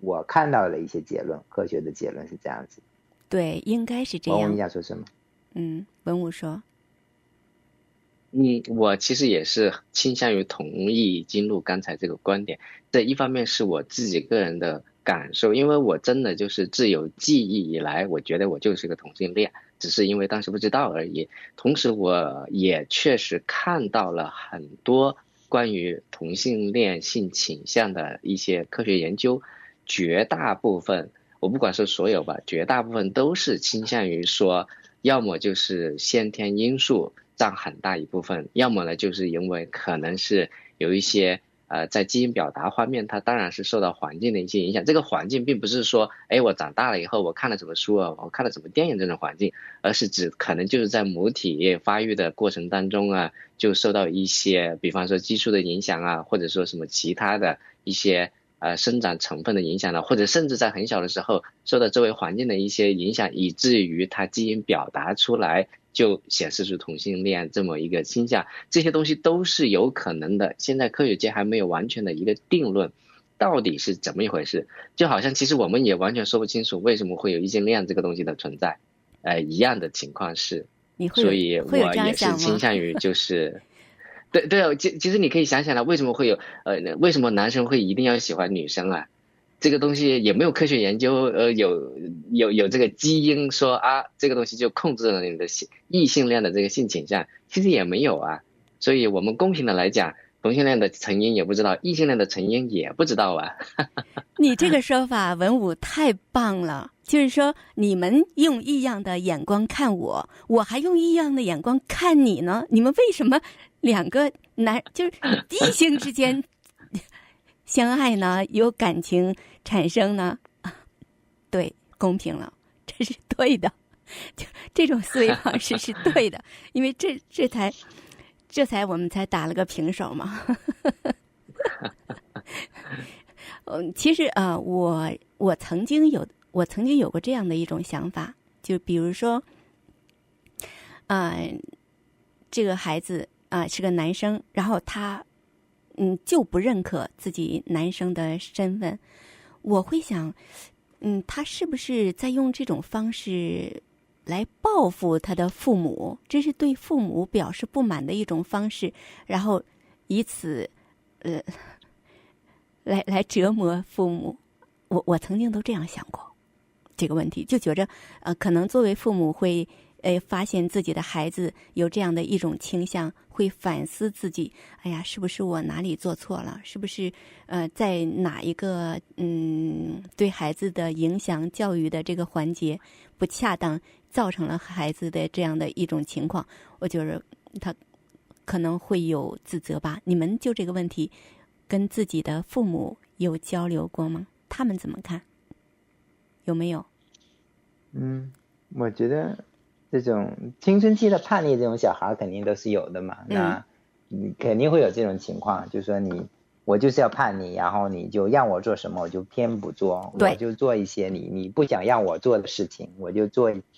我看到的一些结论，科学的结论是这样子。对，应该是这样。文武你想说什么？文武说。我其实也是倾向于同意金鹿刚才这个观点。这一方面是我自己个人的感受，因为我真的就是自有记忆以来，我觉得我就是个同性恋，只是因为当时不知道而已。同时我也确实看到了很多关于同性恋性倾向的一些科学研究，绝大部分，我不管是所有吧，绝大部分都是倾向于说，要么就是先天因素占很大一部分，要么呢就是因为可能是有一些在基因表达方面，它当然是受到环境的一些影响。这个环境并不是说我长大了以后我看了什么书啊，我看了什么电影这种环境，而是指可能就是在母体发育的过程当中啊，就受到一些比方说激素的影响啊，或者说什么其他的一些生长成分的影响了，或者甚至在很小的时候受到周围环境的一些影响，以至于它基因表达出来就显示出同性恋这么一个倾向。这些东西都是有可能的，现在科学界还没有完全的一个定论，到底是怎么一回事。就好像其实我们也完全说不清楚为什么会有异性恋这个东西的存在，一样的情况是，所以我也是倾向于就是对，其实你可以想想了，为什么会有为什么男生会一定要喜欢女生啊？这个东西也没有科学研究有这个基因说这个东西就控制了你的异性恋的这个性倾向，其实也没有啊。所以我们公平的来讲，同性恋的成因也不知道，异性恋的成因也不知道啊。你这个说法文武太棒了，就是说你们用异样的眼光看我，我还用异样的眼光看你呢，你们为什么两个就是异性之间相爱呢，有感情产生呢？对，公平了，这是对的，就这种思维方式是对的，因为这才我们才打了个平手嘛。其实我曾经有过这样的一种想法，就比如说这个孩子是个男生，然后他就不认可自己男生的身份，我会想，他是不是在用这种方式来报复他的父母？这是对父母表示不满的一种方式，然后以此，来折磨父母。我曾经都这样想过这个问题，就觉着可能作为父母会发现自己的孩子有这样的一种倾向，会反思自己，哎呀，是不是我哪里做错了？是不是在哪一个对孩子的影响教育的这个环节不恰当，造成了孩子的这样的一种情况？我觉得他可能会有自责吧。你们就这个问题跟自己的父母有交流过吗？他们怎么看？有没有？我觉得这种青春期的叛逆，这种小孩肯定都是有的嘛。那你肯定会有这种情况，就是说我就是要叛逆，然后你就让我做什么我就偏不做，我就做一些你不想让我做的事情，我就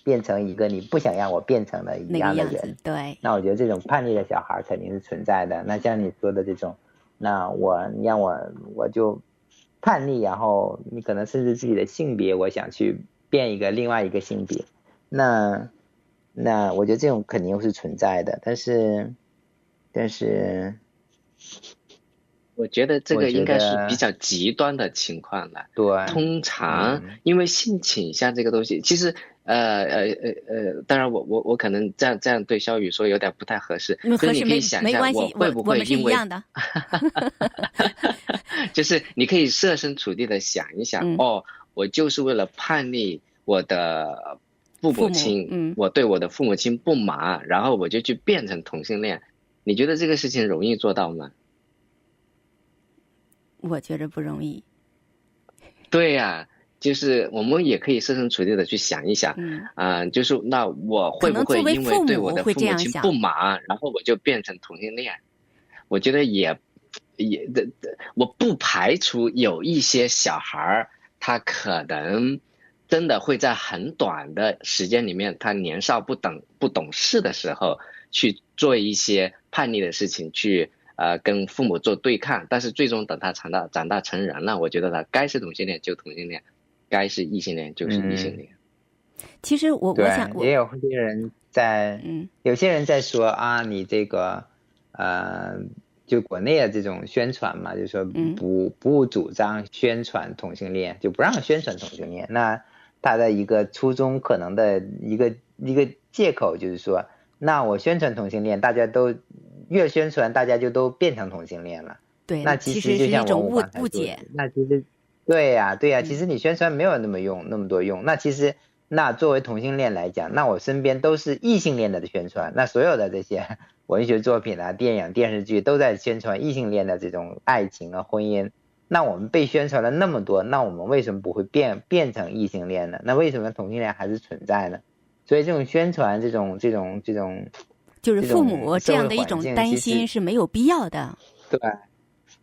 变成一个你不想让我变成的一样的人。对。那我觉得这种叛逆的小孩肯定是存在的。那像你说的这种，那你让我就叛逆，然后你可能甚至自己的性别，我想去变另外一个性别，那我觉得这种肯定是存在的，但是我觉得这个应该是比较极端的情况了。对，通常因为性倾向这个东西，其实当然我可能这样对肖宇说有点不太合适，就是你可以想一下，我会不会因为就是你可以设身处地的想一想，我就是为了叛逆我的父母亲，我对我的父母亲不满，然后我就去变成同性恋，你觉得这个事情容易做到吗？我觉得不容易。对呀，就是我们也可以设身处地的去想一想，就是那我会不会因为对我的父母亲不满，然后我就变成同性恋？我觉得也我不排除有一些小孩他可能真的会在很短的时间里面，他年少不懂事的时候去做一些叛逆的事情，去跟父母做对抗，但是最终等他长大成人了，我觉得他该是同性恋就同性恋，该是异性恋就是异性恋。其实我想也有些人有些人在说啊，你这个就国内的这种宣传嘛，就是说不主张宣传同性恋，就不让宣传同性恋。那他的一个初衷可能的一个借口就是说，那我宣传同性恋，大家都越宣传，大家就都变成同性恋了。对，那其实就像我误解。那其实对呀，其实你宣传没有那么多用。那其实作为同性恋来讲，那我身边都是异性恋的宣传，那所有的这些文学作品啊、电影、电视剧都在宣传异性恋的这种爱情啊、婚姻。那我们被宣传了那么多，那我们为什么不会变成异性恋呢？那为什么同性恋还是存在呢？所以这种宣传，这种就是父母这样的一种担心是没有必要的。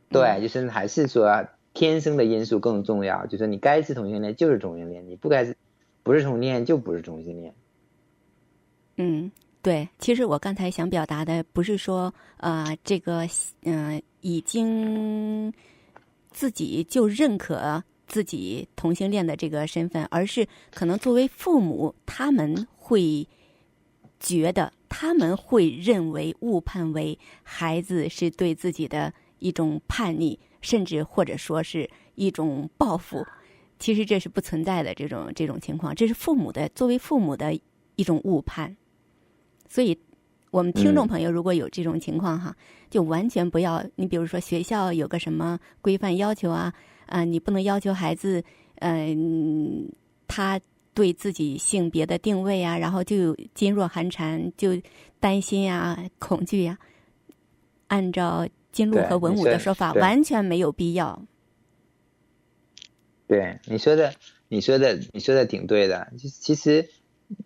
对，就是还是说天生的因素更重要，就是你该是同性恋就是同性恋，你不是同性恋就不是同性恋。对，其实我刚才想表达的不是说这个已经自己就认可自己同性恋的这个身份，而是可能作为父母，他们会觉得，他们会认为误判为孩子是对自己的一种叛逆，甚至或者说是一种报复。其实这是不存在的这种情况，这是作为父母的一种误判。所以我们听众朋友如果有这种情况哈，就完全不要，你比如说学校有个什么规范要求你不能要求孩子他对自己性别的定位然后就噤若寒蝉，就担心恐惧按照金鹿和文武的说法，完全没有必要。对，你说的挺对的。其实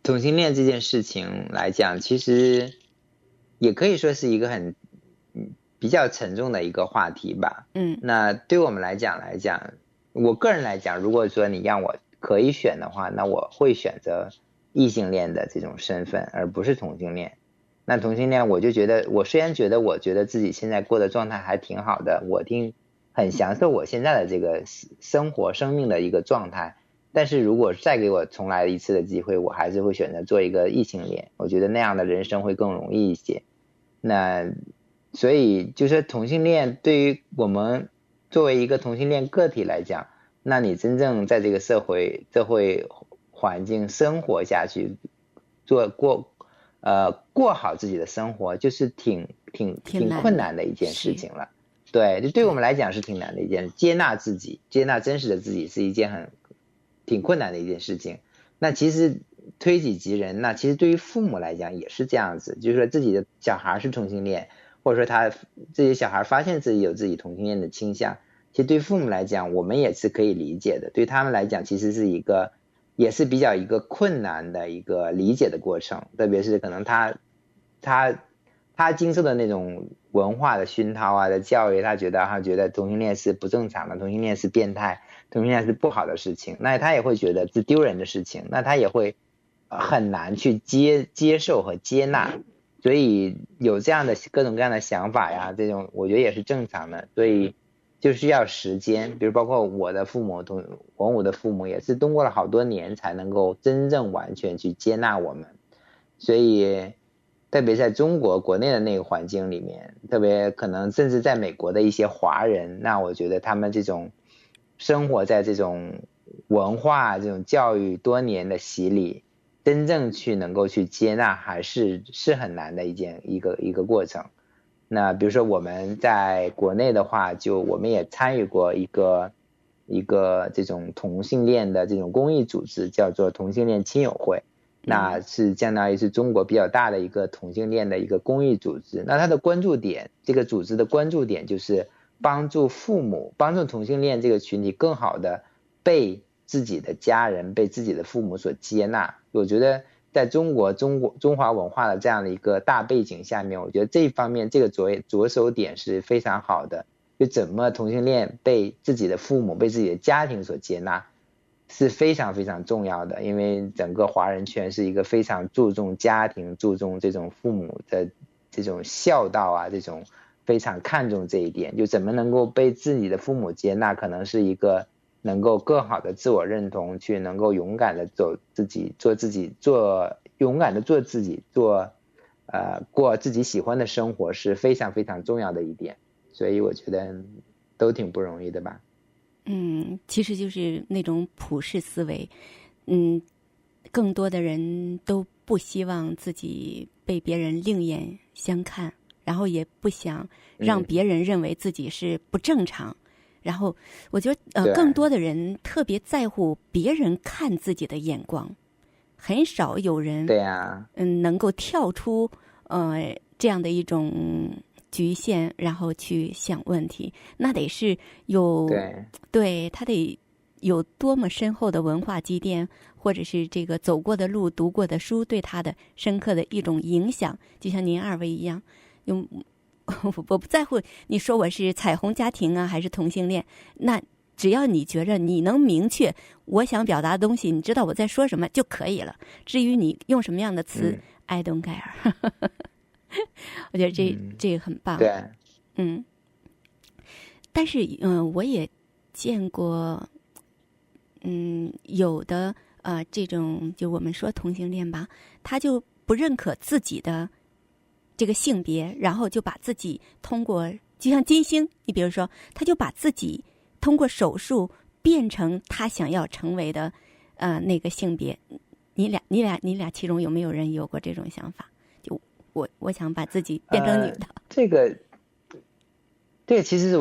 同性恋这件事情来讲，其实也可以说是一个比较沉重的一个话题吧。那对我们来讲，我个人来讲，如果说你让我可以选的话，那我会选择异性恋的这种身份，而不是同性恋。那同性恋我就觉得，我虽然觉得自己现在过的状态还挺好的，我很享受我现在的这个生命的一个状态，但是如果再给我重来一次的机会，我还是会选择做一个异性恋，我觉得那样的人生会更容易一些。那所以就是同性恋对于我们作为一个同性恋个体来讲，那你真正在这个社会环境生活下去，过好自己的生活，就是挺困难的一件事情了。对，就对我们来讲是挺难的一件，接纳自己，接纳真实的自己是一件挺困难的一件事情。那其实推己及人，那其实对于父母来讲也是这样子，就是说自己的小孩是同性恋，或者说自己小孩发现自己有自己同性恋的倾向，其实对父母来讲我们也是可以理解的，对他们来讲其实是也是比较一个困难的一个理解的过程，特别是可能他经受的那种文化的熏陶啊的教育，他觉得同性恋是不正常的，同性恋是变态，同性恋是不好的事情，那他也会觉得是丢人的事情，那他也会很难去接受和接纳，所以有这样的各种各样的想法呀，这种我觉得也是正常的，所以就需要时间。比如包括我的父母，文武的父母也是通过了好多年才能够真正完全去接纳我们，所以特别在中国国内的那个环境里面，特别可能甚至在美国的一些华人，那我觉得他们这种生活在这种文化这种教育多年的洗礼，真正去能够去接纳还是很难的一个过程。那比如说我们在国内的话，就我们也参与过一个这种同性恋的这种公益组织，叫做同性恋亲友会，那是相当于是中国比较大的一个同性恋的一个公益组织。那它的关注点，这个组织的关注点就是帮助同性恋这个群体更好的被自己的家人被自己的父母所接纳。我觉得在中华文化的这样的一个大背景下面，我觉得这一方面这个着手点是非常好的，就怎么同性恋被自己的父母被自己的家庭所接纳是非常非常重要的。因为整个华人圈是一个非常注重家庭注重这种父母的这种孝道啊，这种非常看重这一点，就怎么能够被自己的父母接纳，可能是一个能够更好的自我认同，去能够勇敢的勇敢的做自己，过自己喜欢的生活是非常非常重要的一点。所以我觉得都挺不容易的吧。其实就是那种普世思维，更多的人都不希望自己被别人另眼相看，然后也不想让别人认为自己是不正常。然后我觉得更多的人特别在乎别人看自己的眼光，很少有人能够跳出这样的一种局限，然后去想问题。那得是对他得有多么深厚的文化积淀，或者是这个走过的路读过的书对他的深刻的一种影响。就像您二位一样，我不在乎你说我是彩虹家庭啊还是同性恋，那只要你觉着你能明确我想表达的东西，你知道我在说什么就可以了。至于你用什么样的词，I don't care 我觉得这个很棒。对，但是我也见过有的这种就我们说同性恋吧，他就不认可自己的这个性别，然后就把自己通过，就像金星，你比如说他就把自己通过手术变成他想要成为的那个性别。你俩其中有没有人有过这种想法？就我想把自己变成女的。这个其实是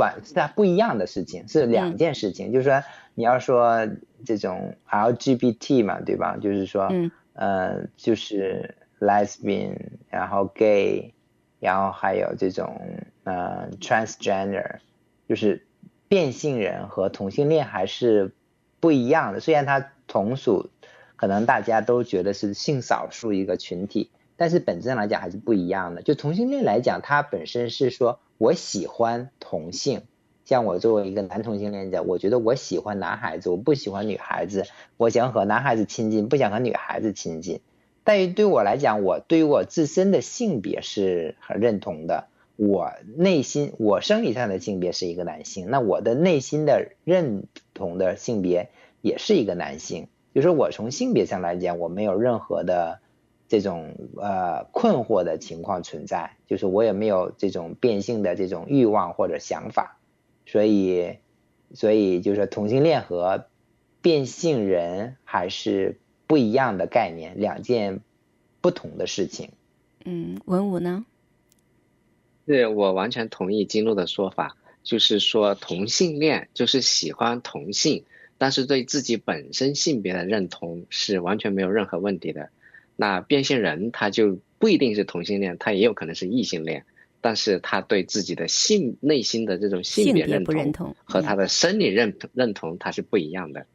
不一样的事情，是两件事情。就是说你要说这种 LGBT 嘛，对吧？就是说就是 lesbian， 然后 gay， 然后还有这种transgender， 就是变性人和同性恋还是不一样的。虽然它同属可能大家都觉得是性少数一个群体，但是本质上来讲还是不一样的。就同性恋来讲，它本身是说我喜欢同性，像我作为一个男同性恋者，我觉得我喜欢男孩子，我不喜欢女孩子，我想和男孩子亲近，不想和女孩子亲近。但是对我来讲，我对于我自身的性别是很认同的。我生理上的性别是一个男性，那我的内心的认同的性别也是一个男性。就是我从性别上来讲，我没有任何的这种困惑的情况存在，就是我也没有这种变性的这种欲望或者想法。所以就是说同性恋和变性人还是不一样的概念，两件不同的事情。文武呢？是，我完全同意金鹿的说法，就是说同性恋就是喜欢同性，但是对自己本身性别的认同是完全没有任何问题的。那变性人他就不一定是同性恋，他也有可能是异性恋，但是他对自己的内心的这种性别认同和他的生理认同他是不一样的。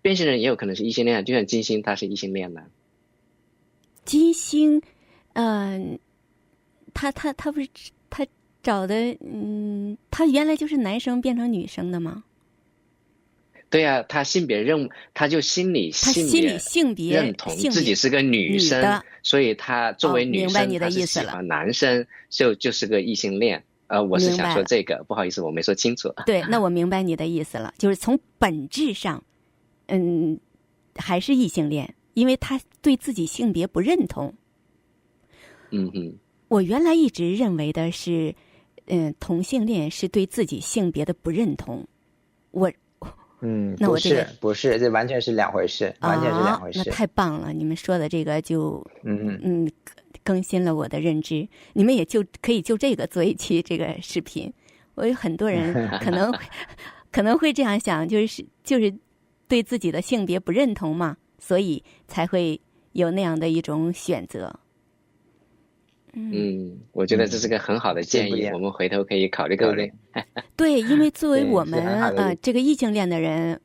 变性人也有可能是异性恋，就像金星他是异性恋的。金星他不是他找的他原来就是男生变成女生的吗？对啊，他他就心理性别认同自己是个女生，所以他作为女生他是喜欢男生，就是个异性恋。我是想说这个，不好意思我没说清楚。对，那我明白你的意思了，就是从本质上还是异性恋，因为他对自己性别不认同。我原来一直认为的是同性恋是对自己性别的不认同。那我不是，这完全是两回事，完全是两回事。那太棒了，你们说的这个就更新了我的认知。你们也就可以就这个做一期这个视频。我有很多人可能会这样想，就是对自己的性别不认同嘛，所以才会有那样的一种选择。我觉得这是个很好的建议，我们回头可以考虑考虑。对，因为作为我们这个异性恋的人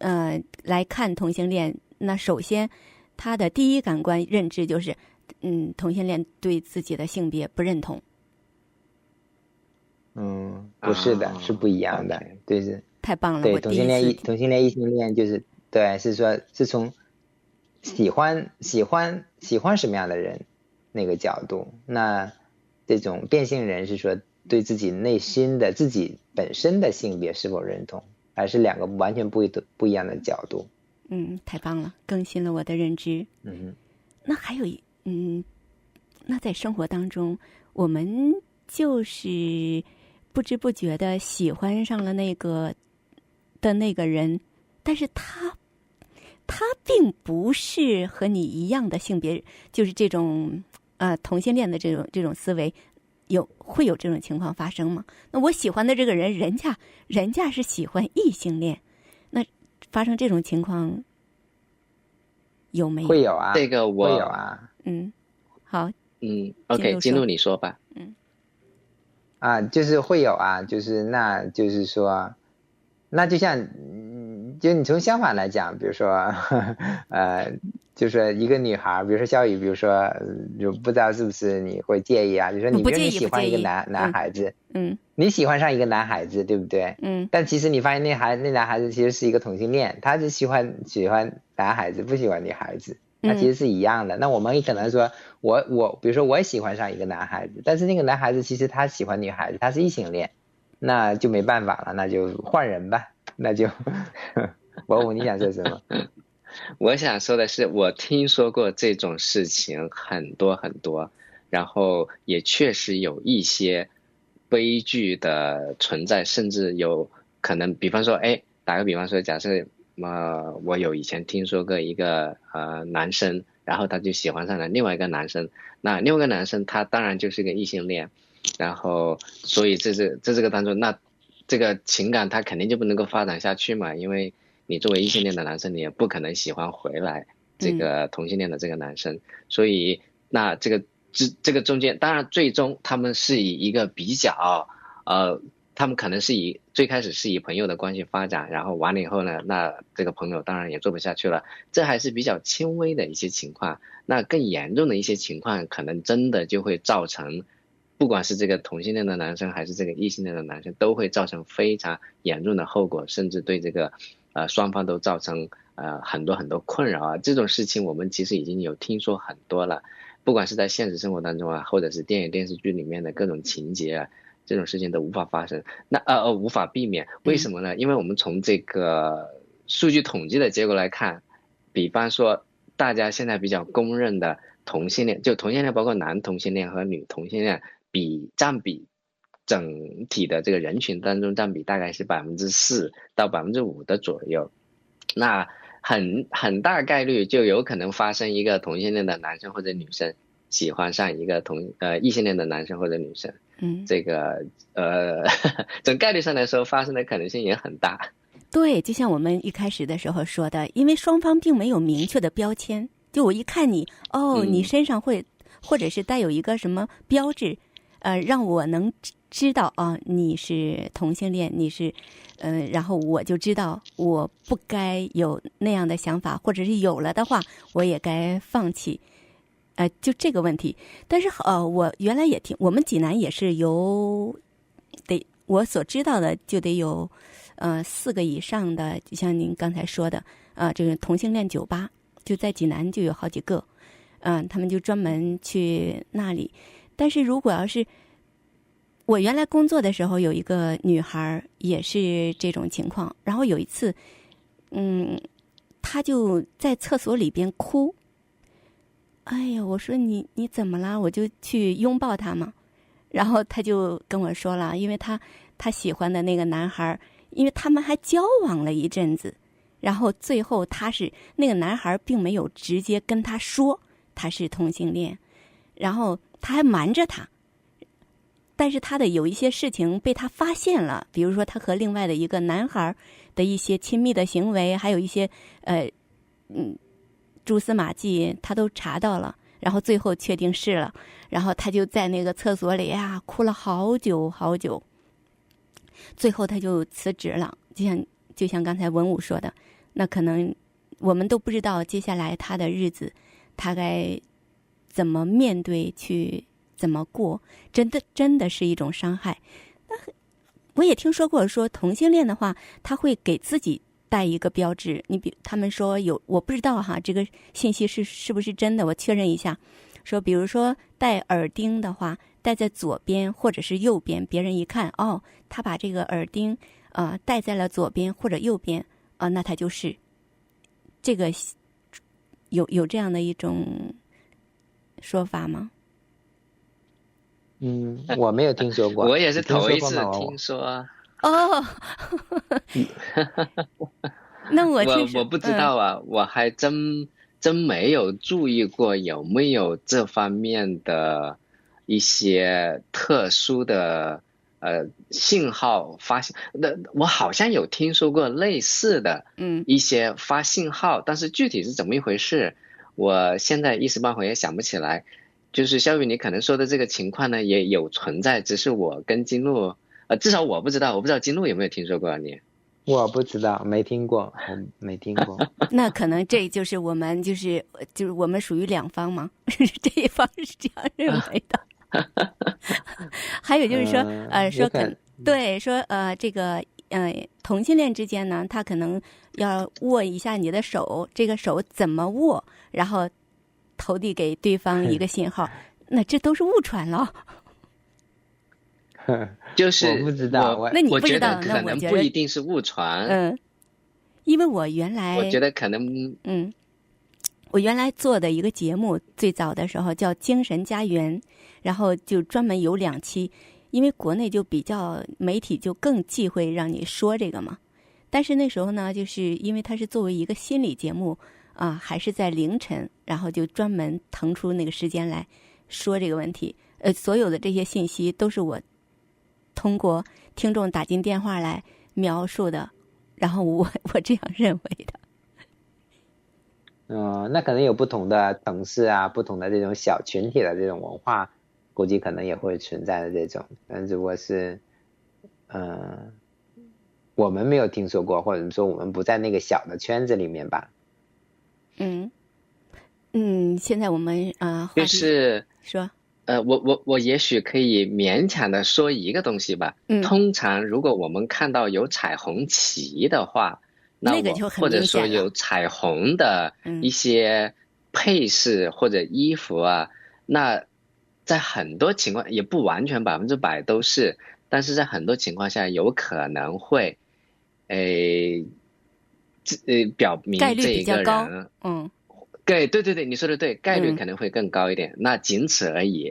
来看同性恋，那首先他的第一感官认知就是同性恋对自己的性别不认同。不是的，是不一样的。对，是太棒了。对，同性恋异性恋就是对，是说是从喜欢什么样的人那个角度。那这种变性人是说对自己内心的自己本身的性别是否认同，还是两个完全不一样的角度。太棒了，更新了我的认知。那还有那在生活当中，我们就是不知不觉的喜欢上了那个人，但是他并不是和你一样的性别，就是这种同性恋的这种思维，会有这种情况发生吗？那我喜欢的这个人，人家是喜欢异性恋，那发生这种情况有没有？会有啊，这个会有啊。好，OK， 金鹿你说吧。就是会有啊，就是说，那就像就你从相反来讲，比如说就是一个女孩，比如说小雨，比如说就不知道是不是你会介意啊，就说你比如你喜欢一个男孩子，你喜欢上一个男孩子，对不对？但其实你发现那男孩子其实是一个同性恋，他是喜欢男孩子，不喜欢女孩子，他其实是一样的。那我们也可能说我比如说我也喜欢上一个男孩子，但是那个男孩子其实他喜欢女孩子，他是异性恋，那就没办法了，那就换人吧，那就你想说什么？我想说的是，我听说过这种事情很多很多，然后也确实有一些悲剧的存在，甚至有可能，比方说，打个比方说，假设我有以前听说过一个男生，然后他就喜欢上了另外一个男生，那另外一个男生他当然就是个异性恋，然后所以这个当中，那这个情感他肯定就不能够发展下去嘛，因为你作为异性恋的男生，你也不可能喜欢回来这个同性恋的这个男生，所以那这个中间，当然最终他们是以一个比较他们可能是最开始是以朋友的关系发展，然后完了以后呢，那这个朋友当然也做不下去了，这还是比较轻微的一些情况。那更严重的一些情况，可能真的就会造成，不管是这个同性恋的男生还是这个异性恋的男生，都会造成非常严重的后果，甚至对这个双方都造成很多很多困扰啊，这种事情我们其实已经有听说很多了，不管是在现实生活当中啊，或者是电影电视剧里面的各种情节啊，这种事情都无法发生，无法避免。为什么呢？因为我们从这个数据统计的结果来看，比方说大家现在比较公认的同性恋，就同性恋包括男同性恋和女同性恋占比整体的这个人群当中占比大概是4%到5%的左右，那很大概率就有可能发生一个同性恋的男生或者女生喜欢上一个异性恋的男生或者女生，这个从概率上来说发生的可能性也很大。对，就像我们一开始的时候说的，因为双方并没有明确的标签，就我一看你，你身上会或者是带有一个什么标志，让我能知道你是同性恋，你是然后我就知道我不该有那样的想法，或者是有了的话我也该放弃，就这个问题。但是我原来也听，我们济南也是我所知道的就得有4个以上的，就像您刚才说的这个同性恋酒吧，就在济南就有好几个，他们就专门去那里。但是如果要是我原来工作的时候，有一个女孩也是这种情况，然后有一次她就在厕所里边哭，哎呀，我说你怎么了？我就去拥抱她嘛，然后她就跟我说了，因为她喜欢的那个男孩，因为他们还交往了一阵子，然后最后那个男孩并没有直接跟她说他是同性恋，然后他还瞒着她，但是他的有一些事情被他发现了，比如说他和另外的一个男孩的一些亲密的行为，还有一些蛛丝马迹他都查到了，然后最后确定是了，然后他就在那个厕所里哭了好久好久，最后他就辞职了。就像刚才文武说的，那可能我们都不知道接下来他的日子他该怎么面对，去怎么过，真的是一种伤害。我也听说过，说同性恋的话他会给自己带一个标志，他们说有，我不知道哈，这个信息是不是真的，我确认一下。说比如说戴耳钉的话，戴在左边或者是右边，别人一看他把这个耳钉戴在了左边或者右边那他就是这个，有这样的一种说法吗？我没有听说过。我也是头一次听说。那我不知道啊，我还真没有注意过有没有这方面的一些特殊的信号发现。我好像有听说过类似的一些发信号，但是具体是怎么一回事，我现在一时半会也想不起来。就是肖宇你可能说的这个情况呢也有存在，只是我跟金鹿至少我不知道金鹿有没有听说过啊？你？我不知道，没听过。那可能这就是我们就是我们属于两方嘛，这一方是这样认为的。还有就是说说对说这个同性恋之间呢，他可能要握一下你的手，这个手怎么握，然后投递给对方一个信号，那这都是误传了。就是我不知道，那你不知道，我觉得可能不一定是误传。因为我原来我觉得可能我原来做的一个节目，最早的时候叫《精神家园》，然后就专门有2期，因为国内就比较媒体就更忌讳让你说这个嘛。但是那时候呢，就是因为它是作为一个心理节目还是在凌晨，然后就专门腾出那个时间来说这个问题。所有的这些信息都是我通过听众打进电话来描述的，然后我这样认为的。那可能有不同的城市啊，不同的这种小群体的这种文化，估计可能也会存在的这种。但如果是我们没有听说过，或者说我们不在那个小的圈子里面吧。现在我们就是说我也许可以勉强的说一个东西吧。通常如果我们看到有彩虹旗的话，那个就很或者说明显了有彩虹的一些配饰或者衣服啊，那在很多情况也不完全100%都是，但是在很多情况下有可能会表明概率这一个比较高。人对，你说的对，概率可能会更高一点，那仅此而已。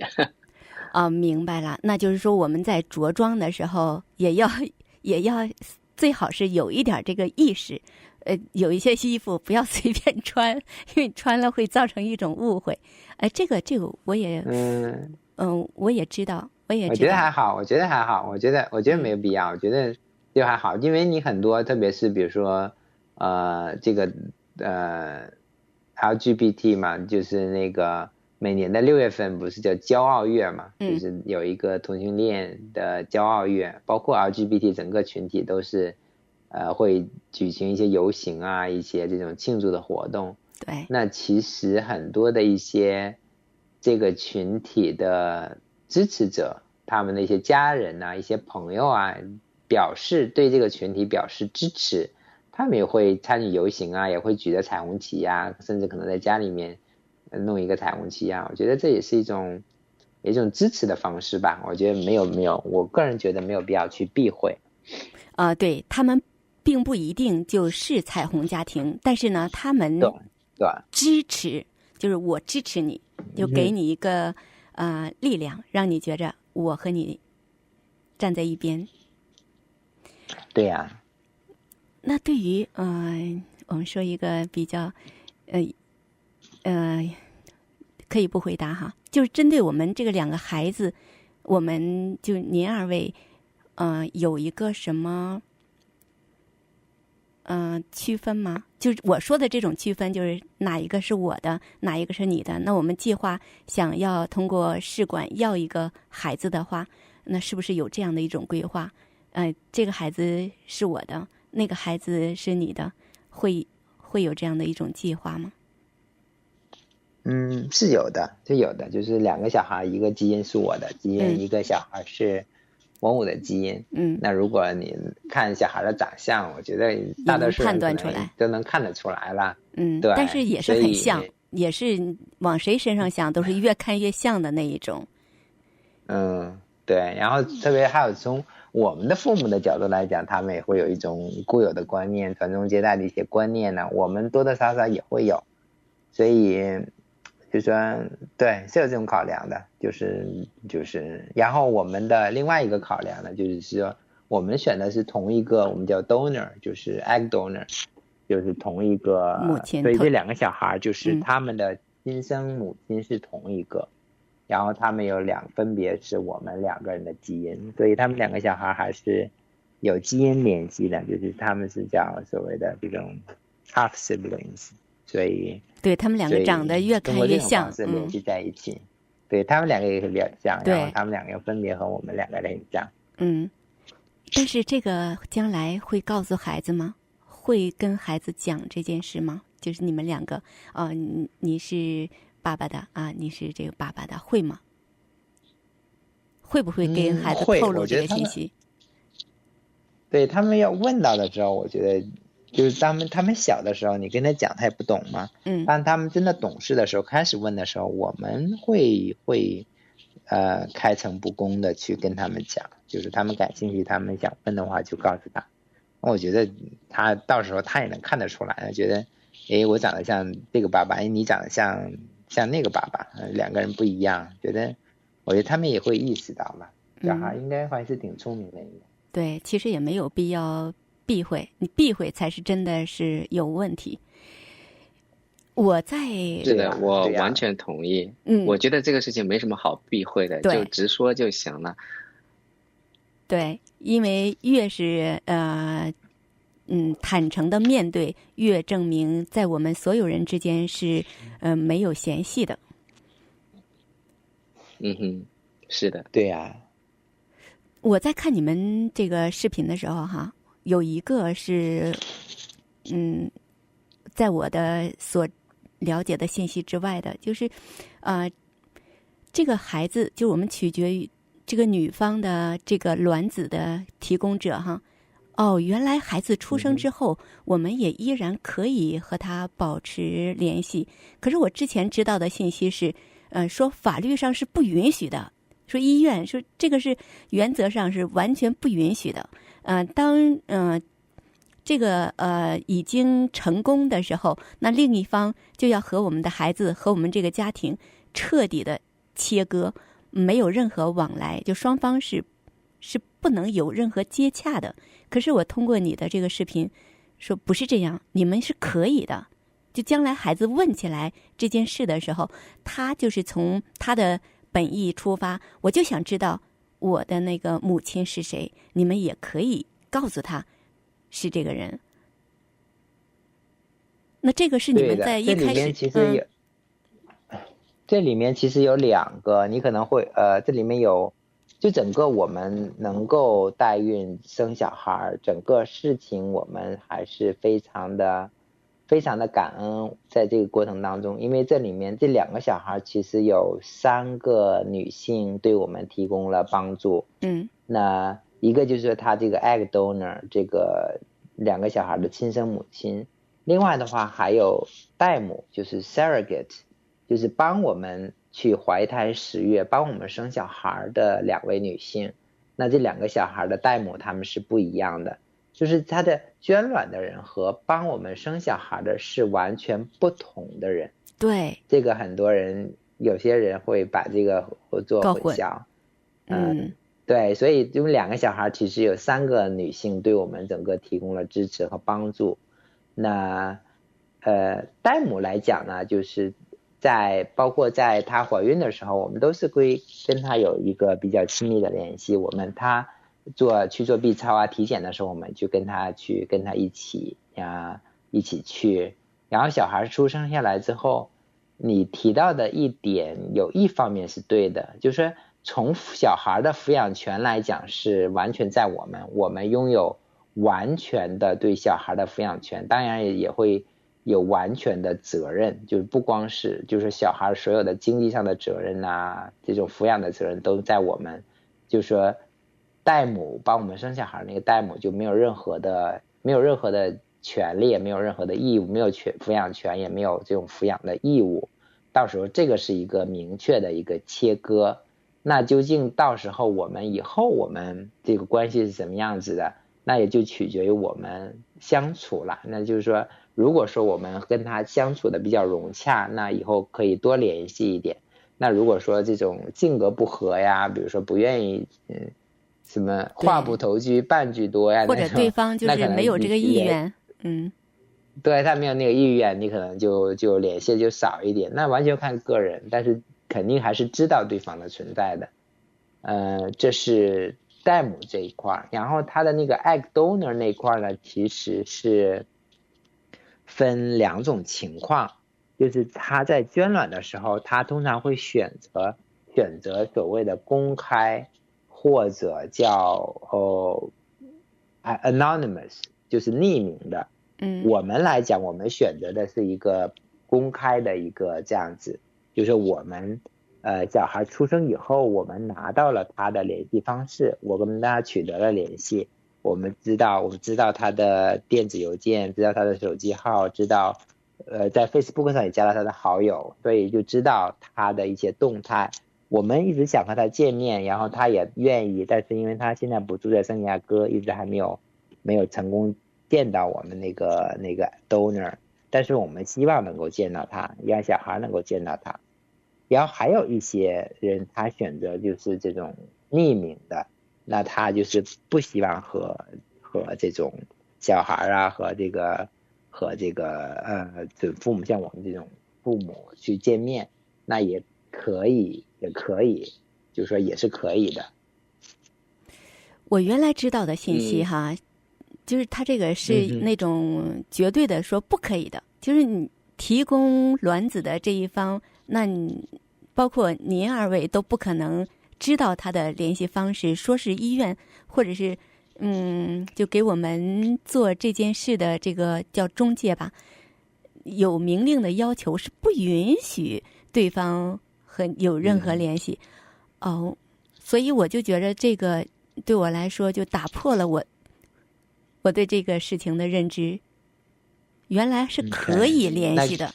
明白了，那就是说我们在着装的时候也要最好是有一点这个意识，有一些衣服不要随便穿，因为穿了会造成一种误会。这个我也我也知道，我觉得还好，我觉得没有必要，我觉得就还好，因为你很多，特别是比如说这个LGBT 嘛，就是那个每年的6月份不是叫骄傲月嘛，就是有一个同性恋的骄傲月，包括 LGBT 整个群体都是会举行一些游行啊，一些这种庆祝的活动。对，那其实很多的一些这个群体的支持者，他们的一些家人啊，一些朋友啊，对这个群体表示支持，他们也会参与游行啊，也会举着彩虹旗啊，甚至可能在家里面弄一个彩虹旗啊，我觉得这也是一种支持的方式吧。我觉得没有，我个人觉得没有必要去避讳。对，他们并不一定就是彩虹家庭，但是呢，他们支持，就是我支持你，就给你一个力量，让你觉着我和你站在一边。对呀。那对于我们说一个比较可以不回答哈，就是针对我们这个2个孩子，我们就您2位有一个什么区分吗？就是我说的这种区分，就是哪一个是我的，哪一个是你的。那我们计划想要通过试管要一个孩子的话，那是不是有这样的一种规划？这个孩子是我的，那个孩子是你的，会有这样的一种计划吗？是有的，就是2个小孩，一个基因是我的基因，一个小孩是文武的基因。那如果你看小孩的长相，我觉得大多数人可能都能看得出来了。对，但是也是很像，也是往谁身上想都是越看越像的那一种。对，然后特别还有从我们的父母的角度来讲，他们也会有一种固有的观念，传宗接代的一些观念呢，我们多多少少也会有，所以就说对，是有这种考量的，就是然后我们的另外一个考量呢，就是说我们选的是同一个，我们叫 donor， 就是 egg donor， 就是同一个母亲，所以这2个小孩就是他们的亲生母亲是同一个，然后他们有分别是我们2个人的基因，所以他们2个小孩还是有基因联系的，就是他们是叫所谓的这种 half siblings， 所以对他们2个长得越看越像，是联系在一起。对，他们2个也是比较像，然后他们2个又分别和我们2个人像。但是这个将来会告诉孩子吗？会跟孩子讲这件事吗？就是你们2个你是爸爸的啊，你是这个爸爸的，会吗？会不会跟孩子透露这个信息？对，他们要问到的时候，我觉得就是他们小的时候，你跟他讲他也不懂嘛。当他们真的懂事的时候，开始问的时候，我们会开诚布公的去跟他们讲，就是他们感兴趣，他们想问的话就告诉他。我觉得他到时候他也能看得出来，觉得我长得像这个爸爸，你长得像那个爸爸，2个人不一样，我觉得他们也会意识到吧。小孩应该还是挺聪明的。对，其实也没有必要避讳，你避讳才是真的是有问题。是的，我完全同意。我觉得这个事情没什么好避讳的，就直说就行了。对，因为越是坦诚的面对，越证明在我们所有人之间是没有嫌隙的。是的，对呀。我在看你们这个视频的时候哈，有一个是在我的所了解的信息之外的，就是这个孩子就我们取决于这个女方的这个卵子的提供者哈，哦，原来孩子出生之后，我们也依然可以和他保持联系。可是我之前知道的信息是，说法律上是不允许的，说医院说这个是原则上是完全不允许的。当这个已经成功的时候，那另一方就要和我们的孩子和我们这个家庭彻底的切割，没有任何往来，就双方是不能有任何接洽的。可是我通过你的这个视频说不是这样，你们是可以的。就将来孩子问起来这件事的时候，他就是从他的本意出发，我就想知道我的那个母亲是谁，你们也可以告诉他是这个人。那这个是你们在一开始这里面其实有两个，你可能会这里面有就整个我们能够代孕生小孩，整个事情我们还是非常的感恩在这个过程当中，因为这里面这2个小孩其实有3个女性对我们提供了帮助。那一个就是他这个 egg donor 这个2个小孩的亲生母亲，另外的话还有代母，就是 surrogate， 就是帮我们去怀胎10月帮我们生小孩的2位女性。那这2个小孩的代母他们是不一样的，就是他的捐卵的人和帮我们生小孩的是完全不同的人。对，这个很多人有些人会把这个做混淆。对，所以因为2个小孩其实有3个女性对我们整个提供了支持和帮助。那代母来讲呢，就是包括在她怀孕的时候，我们都是会跟她有一个比较亲密的联系。她去做 B 超啊体检的时候，我们就跟她一起去。然后小孩出生下来之后，你提到的一点有一方面是对的，就是从小孩的抚养权来讲是完全在我们拥有完全的对小孩的抚养权，当然也会有完全的责任，就是不光是就是小孩所有的经济上的责任啊，这种抚养的责任都在我们。就是说代母帮我们生小孩那个代母就没有任何的权利，也没有任何的义务，没有抚养权，也没有这种抚养的义务。到时候这个是一个明确的一个切割。那究竟到时候我们这个关系是什么样子的，那也就取决于我们相处了。那就是说如果说我们跟他相处的比较融洽，那以后可以多联系一点。那如果说这种性格不合呀，比如说不愿意什么话不投机半句多呀，或者对方就是没有这个意愿，对，他没有那个意愿，你可能就联系就少一点，那完全看个人，但是肯定还是知道对方的存在的。这是代母这一块。然后他的那个 egg donor 那块呢，其实是分2种情况，就是他在捐卵的时候，他通常会选择所谓的公开或者叫anonymous， 就是匿名的。我们来讲，我们选择的是一个公开的一个这样子，就是我们小孩出生以后，我们拿到了他的联系方式，我跟他取得了联系，我们知道他的电子邮件，知道他的手机号，知道在 Facebook 上也加了他的好友，所以就知道他的一些动态。我们一直想和他见面，然后他也愿意，但是因为他现在不住在圣地亚哥，一直还没有成功见到我们那个 donor， 但是我们希望能够见到他，让小孩能够见到他。然后还有一些人他选择就是这种匿名的，那他就是不希望和这种小孩啊和这个准父母，像我们这种父母去见面，那也可以，就是说也是可以的。我原来知道的信息哈，就是他这个是那种绝对的说不可以的，就是你提供卵子的这一方，那你包括您2位都不可能知道他的联系方式，说是医院或者是就给我们做这件事的这个叫中介吧，有明令的要求是不允许对方和有任何联系。所以我就觉得这个对我来说就打破了我对这个事情的认知，原来是可以联系的。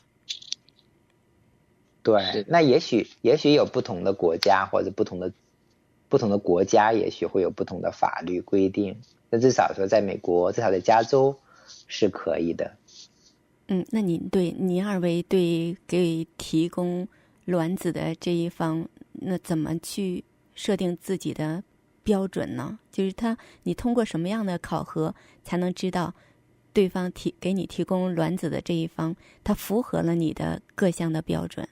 对，那也许有不同的国家或者不同的国家，也许会有不同的法律规定。那至少说在美国，至少在加州是可以的。那您二位对给提供卵子的这一方，那怎么去设定自己的标准呢？就是你通过什么样的考核才能知道对方给你提供卵子的这一方，他符合了你的各项的标准？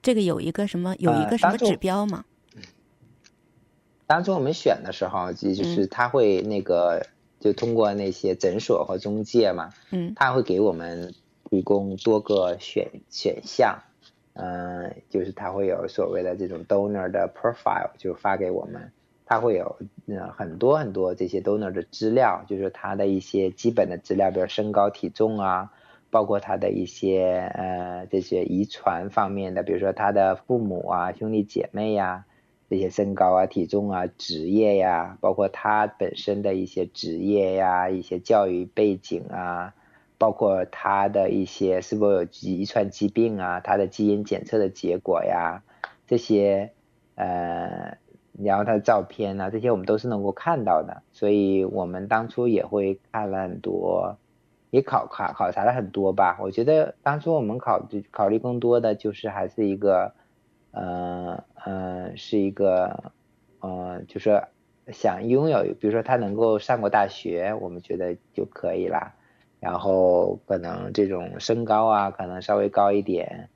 这个有一个什么指标吗？当初我们选的时候，就是他会就通过那些诊所和中介嘛，他会给我们提供多个选项，就是他会有所谓的这种 donor 的 profile 就发给我们，他会有很多很多这些 donor 的资料，就是他的一些基本的资料，比如身高体重啊，包括他的一些这些遗传方面的，比如说他的父母啊、兄弟姐妹呀，这些身高啊、体重啊、职业呀，包括他本身的一些职业呀、一些教育背景啊，包括他的一些是否有遗传疾病啊，他的基因检测的结果呀，这些然后他的照片啊，这些我们都是能够看到的。所以我们当初也会看了很多，也考察了很多吧。我觉得当初我们考虑更多的就是还是一个是一个就是想拥有，比如说他能够上过大学，我们觉得就可以啦。然后可能这种身高啊可能稍微高一点，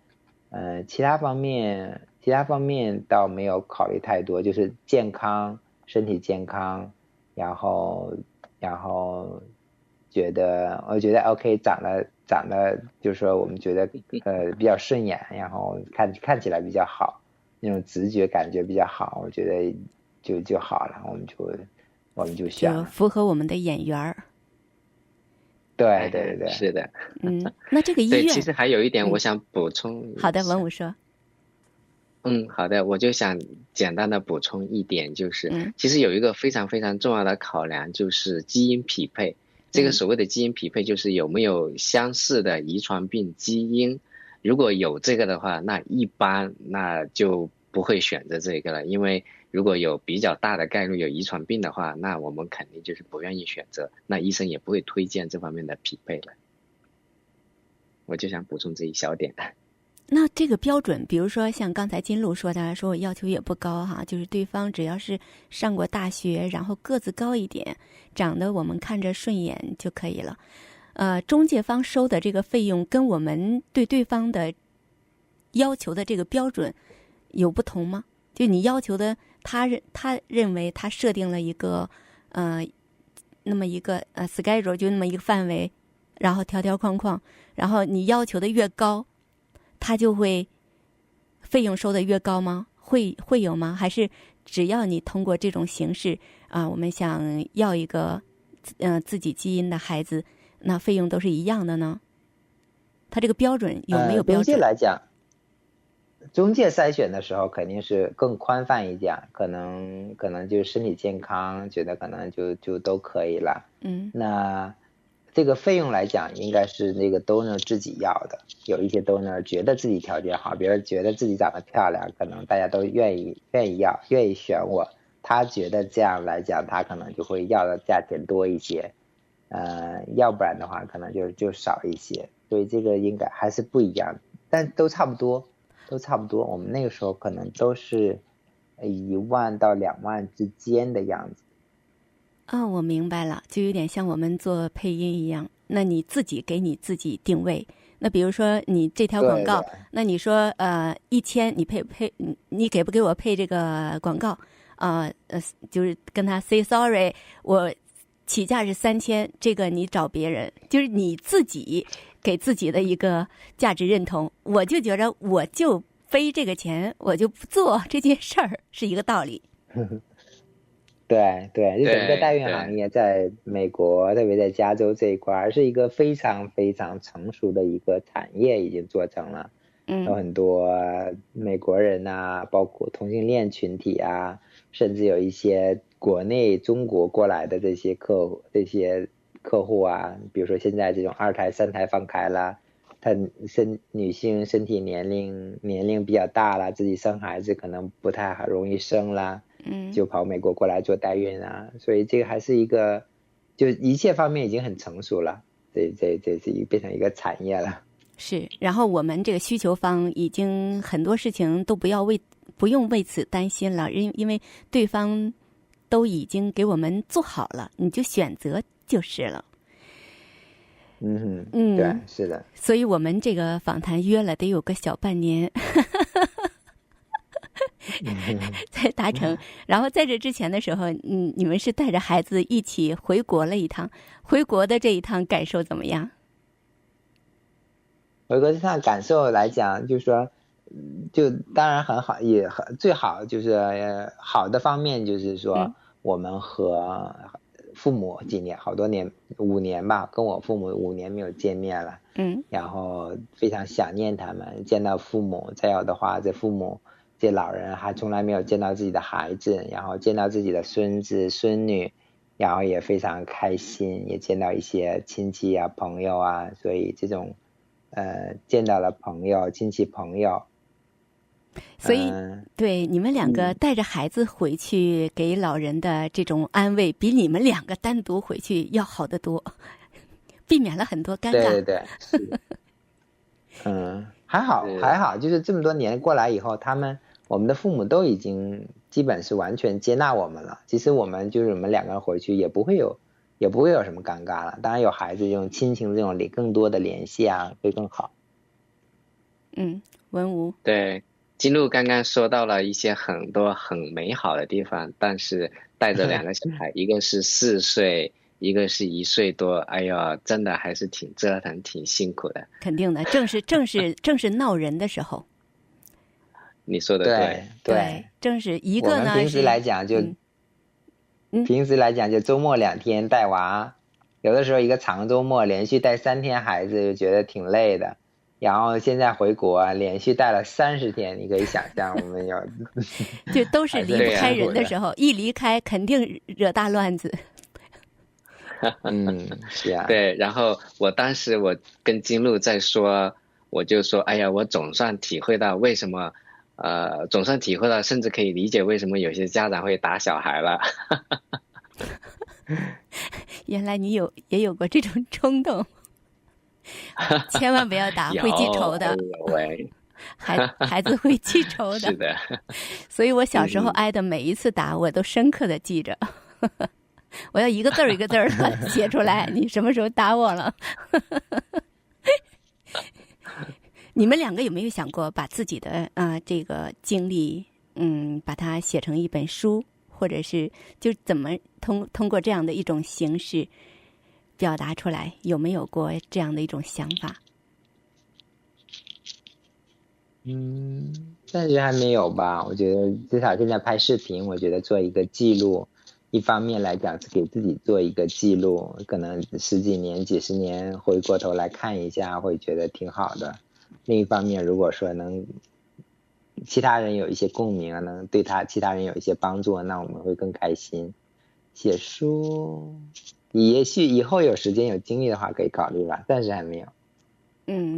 其他方面倒没有考虑太多，就是身体健康，然后我觉得 OK， 长得就是说我们觉得比较顺眼，然后看起来比较好，那种直觉感觉比较好，我觉得就好了，我们就选了，就符合我们的眼缘儿。对，是的。那这个医院对，其实还有一点我想补充。好的，文武说。好的，我就想简单的补充一点，就是其实有一个非常非常重要的考量，就是基因匹配。这个所谓的基因匹配就是有没有相似的遗传病基因，如果有这个的话，那一般那就不会选择这个了，因为如果有比较大的概率有遗传病的话，那我们肯定就是不愿意选择，那医生也不会推荐这方面的匹配了。我就想补充这一小点。那这个标准，比如说像刚才金露说的，说我要求也不高哈，就是对方只要是上过大学，然后个子高一点，长得我们看着顺眼就可以了。中介方收的这个费用跟我们对对方的要求的这个标准有不同吗？就你要求的，他认为他设定了一个那么一个schedule， 就那么一个范围，然后条框框，然后你要求的越高，他就会费用收的越高吗？会有吗？还是只要你通过这种形式我们想要一个自己基因的孩子，那费用都是一样的呢？他这个标准有没有标准？中介来讲，中介筛选的时候肯定是更宽泛一点，可能就身体健康，觉得可能就都可以了。那这个费用来讲，应该是那个 donor 自己要的。有一些 donor 觉得自己条件好，比如觉得自己长得漂亮，可能大家都愿意选我，他觉得这样来讲，他可能就会要的价钱多一些，要不然的话可能就少一些。所以这个应该还是不一样，但都差不多。我们那个时候可能都是1万到2万之间的样子。我明白了，就有点像我们做配音一样。那你自己给你自己定位。那比如说你这条广告，那你说1000，你给不给我配这个广告？就是跟他 say sorry， 我起价是3000，这个你找别人，就是你自己给自己的一个价值认同。我就觉得我就非这个钱，我就不做这件事儿，是一个道理。对，就整个代孕行业在美国，特别在加州这一块，是一个非常非常成熟的一个产业，已经做成了。有很多美国人啊，包括同性恋群体啊，甚至有一些国内中国过来的这些客户啊，比如说现在这种2胎3胎放开了，女性身体年龄比较大了，自己生孩子可能不太好容易生了，就跑美国过来做代孕啊，所以这个还是一个，就一切方面已经很成熟了，这变成一个产业了。是，然后我们这个需求方已经很多事情都不用为此担心了，因为对方都已经给我们做好了，你就选择就是了。对，是的。所以我们这个访谈约了得有个小半年才达成。然后在这之前的时候，你们是带着孩子一起回国了一趟，回国的这一趟感受怎么样？回国这趟感受来讲，就是说，就当然很好，也最好就是好的方面就是说，我们和父母几年，好多年，5年吧，跟我父母5年没有见面了，然后非常想念他们，见到父母，再有的话，这父母这老人还从来没有见到自己的孩子，然后见到自己的孙子孙女，然后也非常开心，也见到一些亲戚啊朋友啊，所以这种见到了朋友亲戚朋友。所以对你们2个带着孩子回去给老人的这种安慰，比你们2个单独回去要好得多，避免了很多尴尬。对，是还好，就是这么多年过来以后，我们的父母都已经基本是完全接纳我们了。其实我们2个人回去也不会有什么尴尬了。当然有孩子这种亲情这种更多的联系啊，会更好。文武。对。金鹿刚刚说到了一些很多很美好的地方，但是带着2个小孩，一个是4岁，一个是1岁多，哎呀，真的还是挺折腾，挺辛苦的。肯定的，正是闹人的时候。你说的对，正是一个呢。我们平时来讲就周末2天带娃，有的时候一个长周末连续带3天孩子，就觉得挺累的。然后现在回国连续带了30天，你可以想象我们有就都是离不开人的时候，一离开肯定惹大乱子。是啊。对，然后当时我跟金鹿在说，我就说，哎呀，我总算体会到为什么甚至可以理解为什么有些家长会打小孩了。原来你也有过这种冲动。千万不要打，会记仇的。孩子会记仇的。是的。所以我小时候挨的每一次打，我都深刻的记着。我要一个字儿一个字儿的写出来，你什么时候打我了？你们2个有没有想过把自己的这个经历，把它写成一本书，或者是就怎么通过这样的一种形式表达出来，有没有过这样的一种想法？暂时还没有吧。我觉得至少现在拍视频，我觉得做一个记录，一方面来讲是给自己做一个记录，可能10几年几十年回过头来看一下，会觉得挺好的。另一方面，如果说能其他人有一些共鸣，能对其他人有一些帮助，那我们会更开心。写书也许以后有时间有精力的话可以考虑吧，暂时还没有。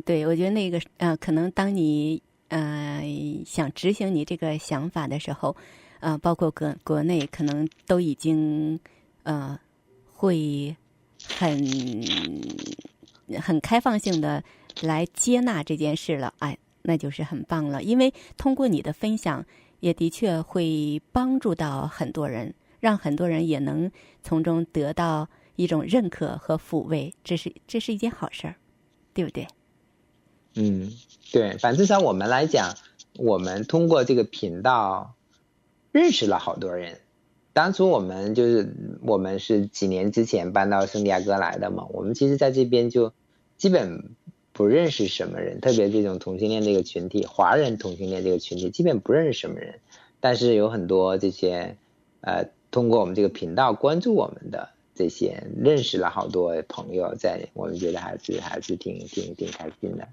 对，我觉得那个可能当你想执行你这个想法的时候，包括国内可能都已经会很开放性的来接纳这件事了，那就是很棒了。因为通过你的分享，也的确会帮助到很多人，让很多人也能从中得到一种认可和抚慰，这是一件好事儿，对不对？对，反正至少我们来讲，我们通过这个频道认识了好多人。当初我们是几年之前搬到圣地亚哥来的嘛，我们其实在这边就基本不认识什么人，特别这种同性恋这个群体，华人同性恋这个群体基本不认识什么人，但是有很多这些通过我们这个频道关注我们的这些，认识了好多朋友，我们觉得还是挺开心的。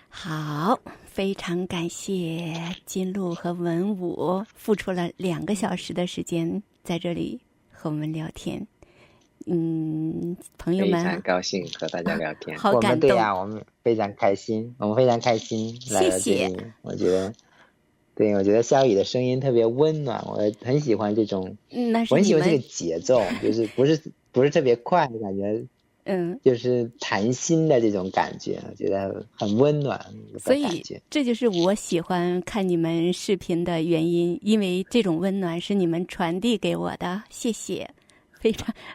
好，非常感谢金鹿和文武付出了2个小时的时间在这里和我们聊天。朋友们，非常高兴和大家聊天，好感动。对呀，我们非常开心，来到这里。我觉得肖宇的声音特别温暖，我很喜欢这种，我很喜欢这个节奏，就是不是特别快的感觉。就是谈心的这种感觉，我觉得很温暖的感觉。所以这就是我喜欢看你们视频的原因，因为这种温暖是你们传递给我的。谢谢，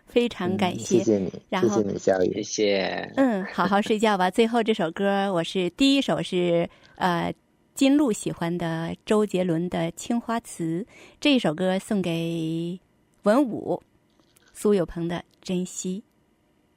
非常感谢。谢谢你，然后谢谢你，小雨，谢谢。好好睡觉吧。最后这首歌，第一首是金鹿喜欢的周杰伦的《青花瓷》，这一首歌送给文武、苏有朋的《珍惜》。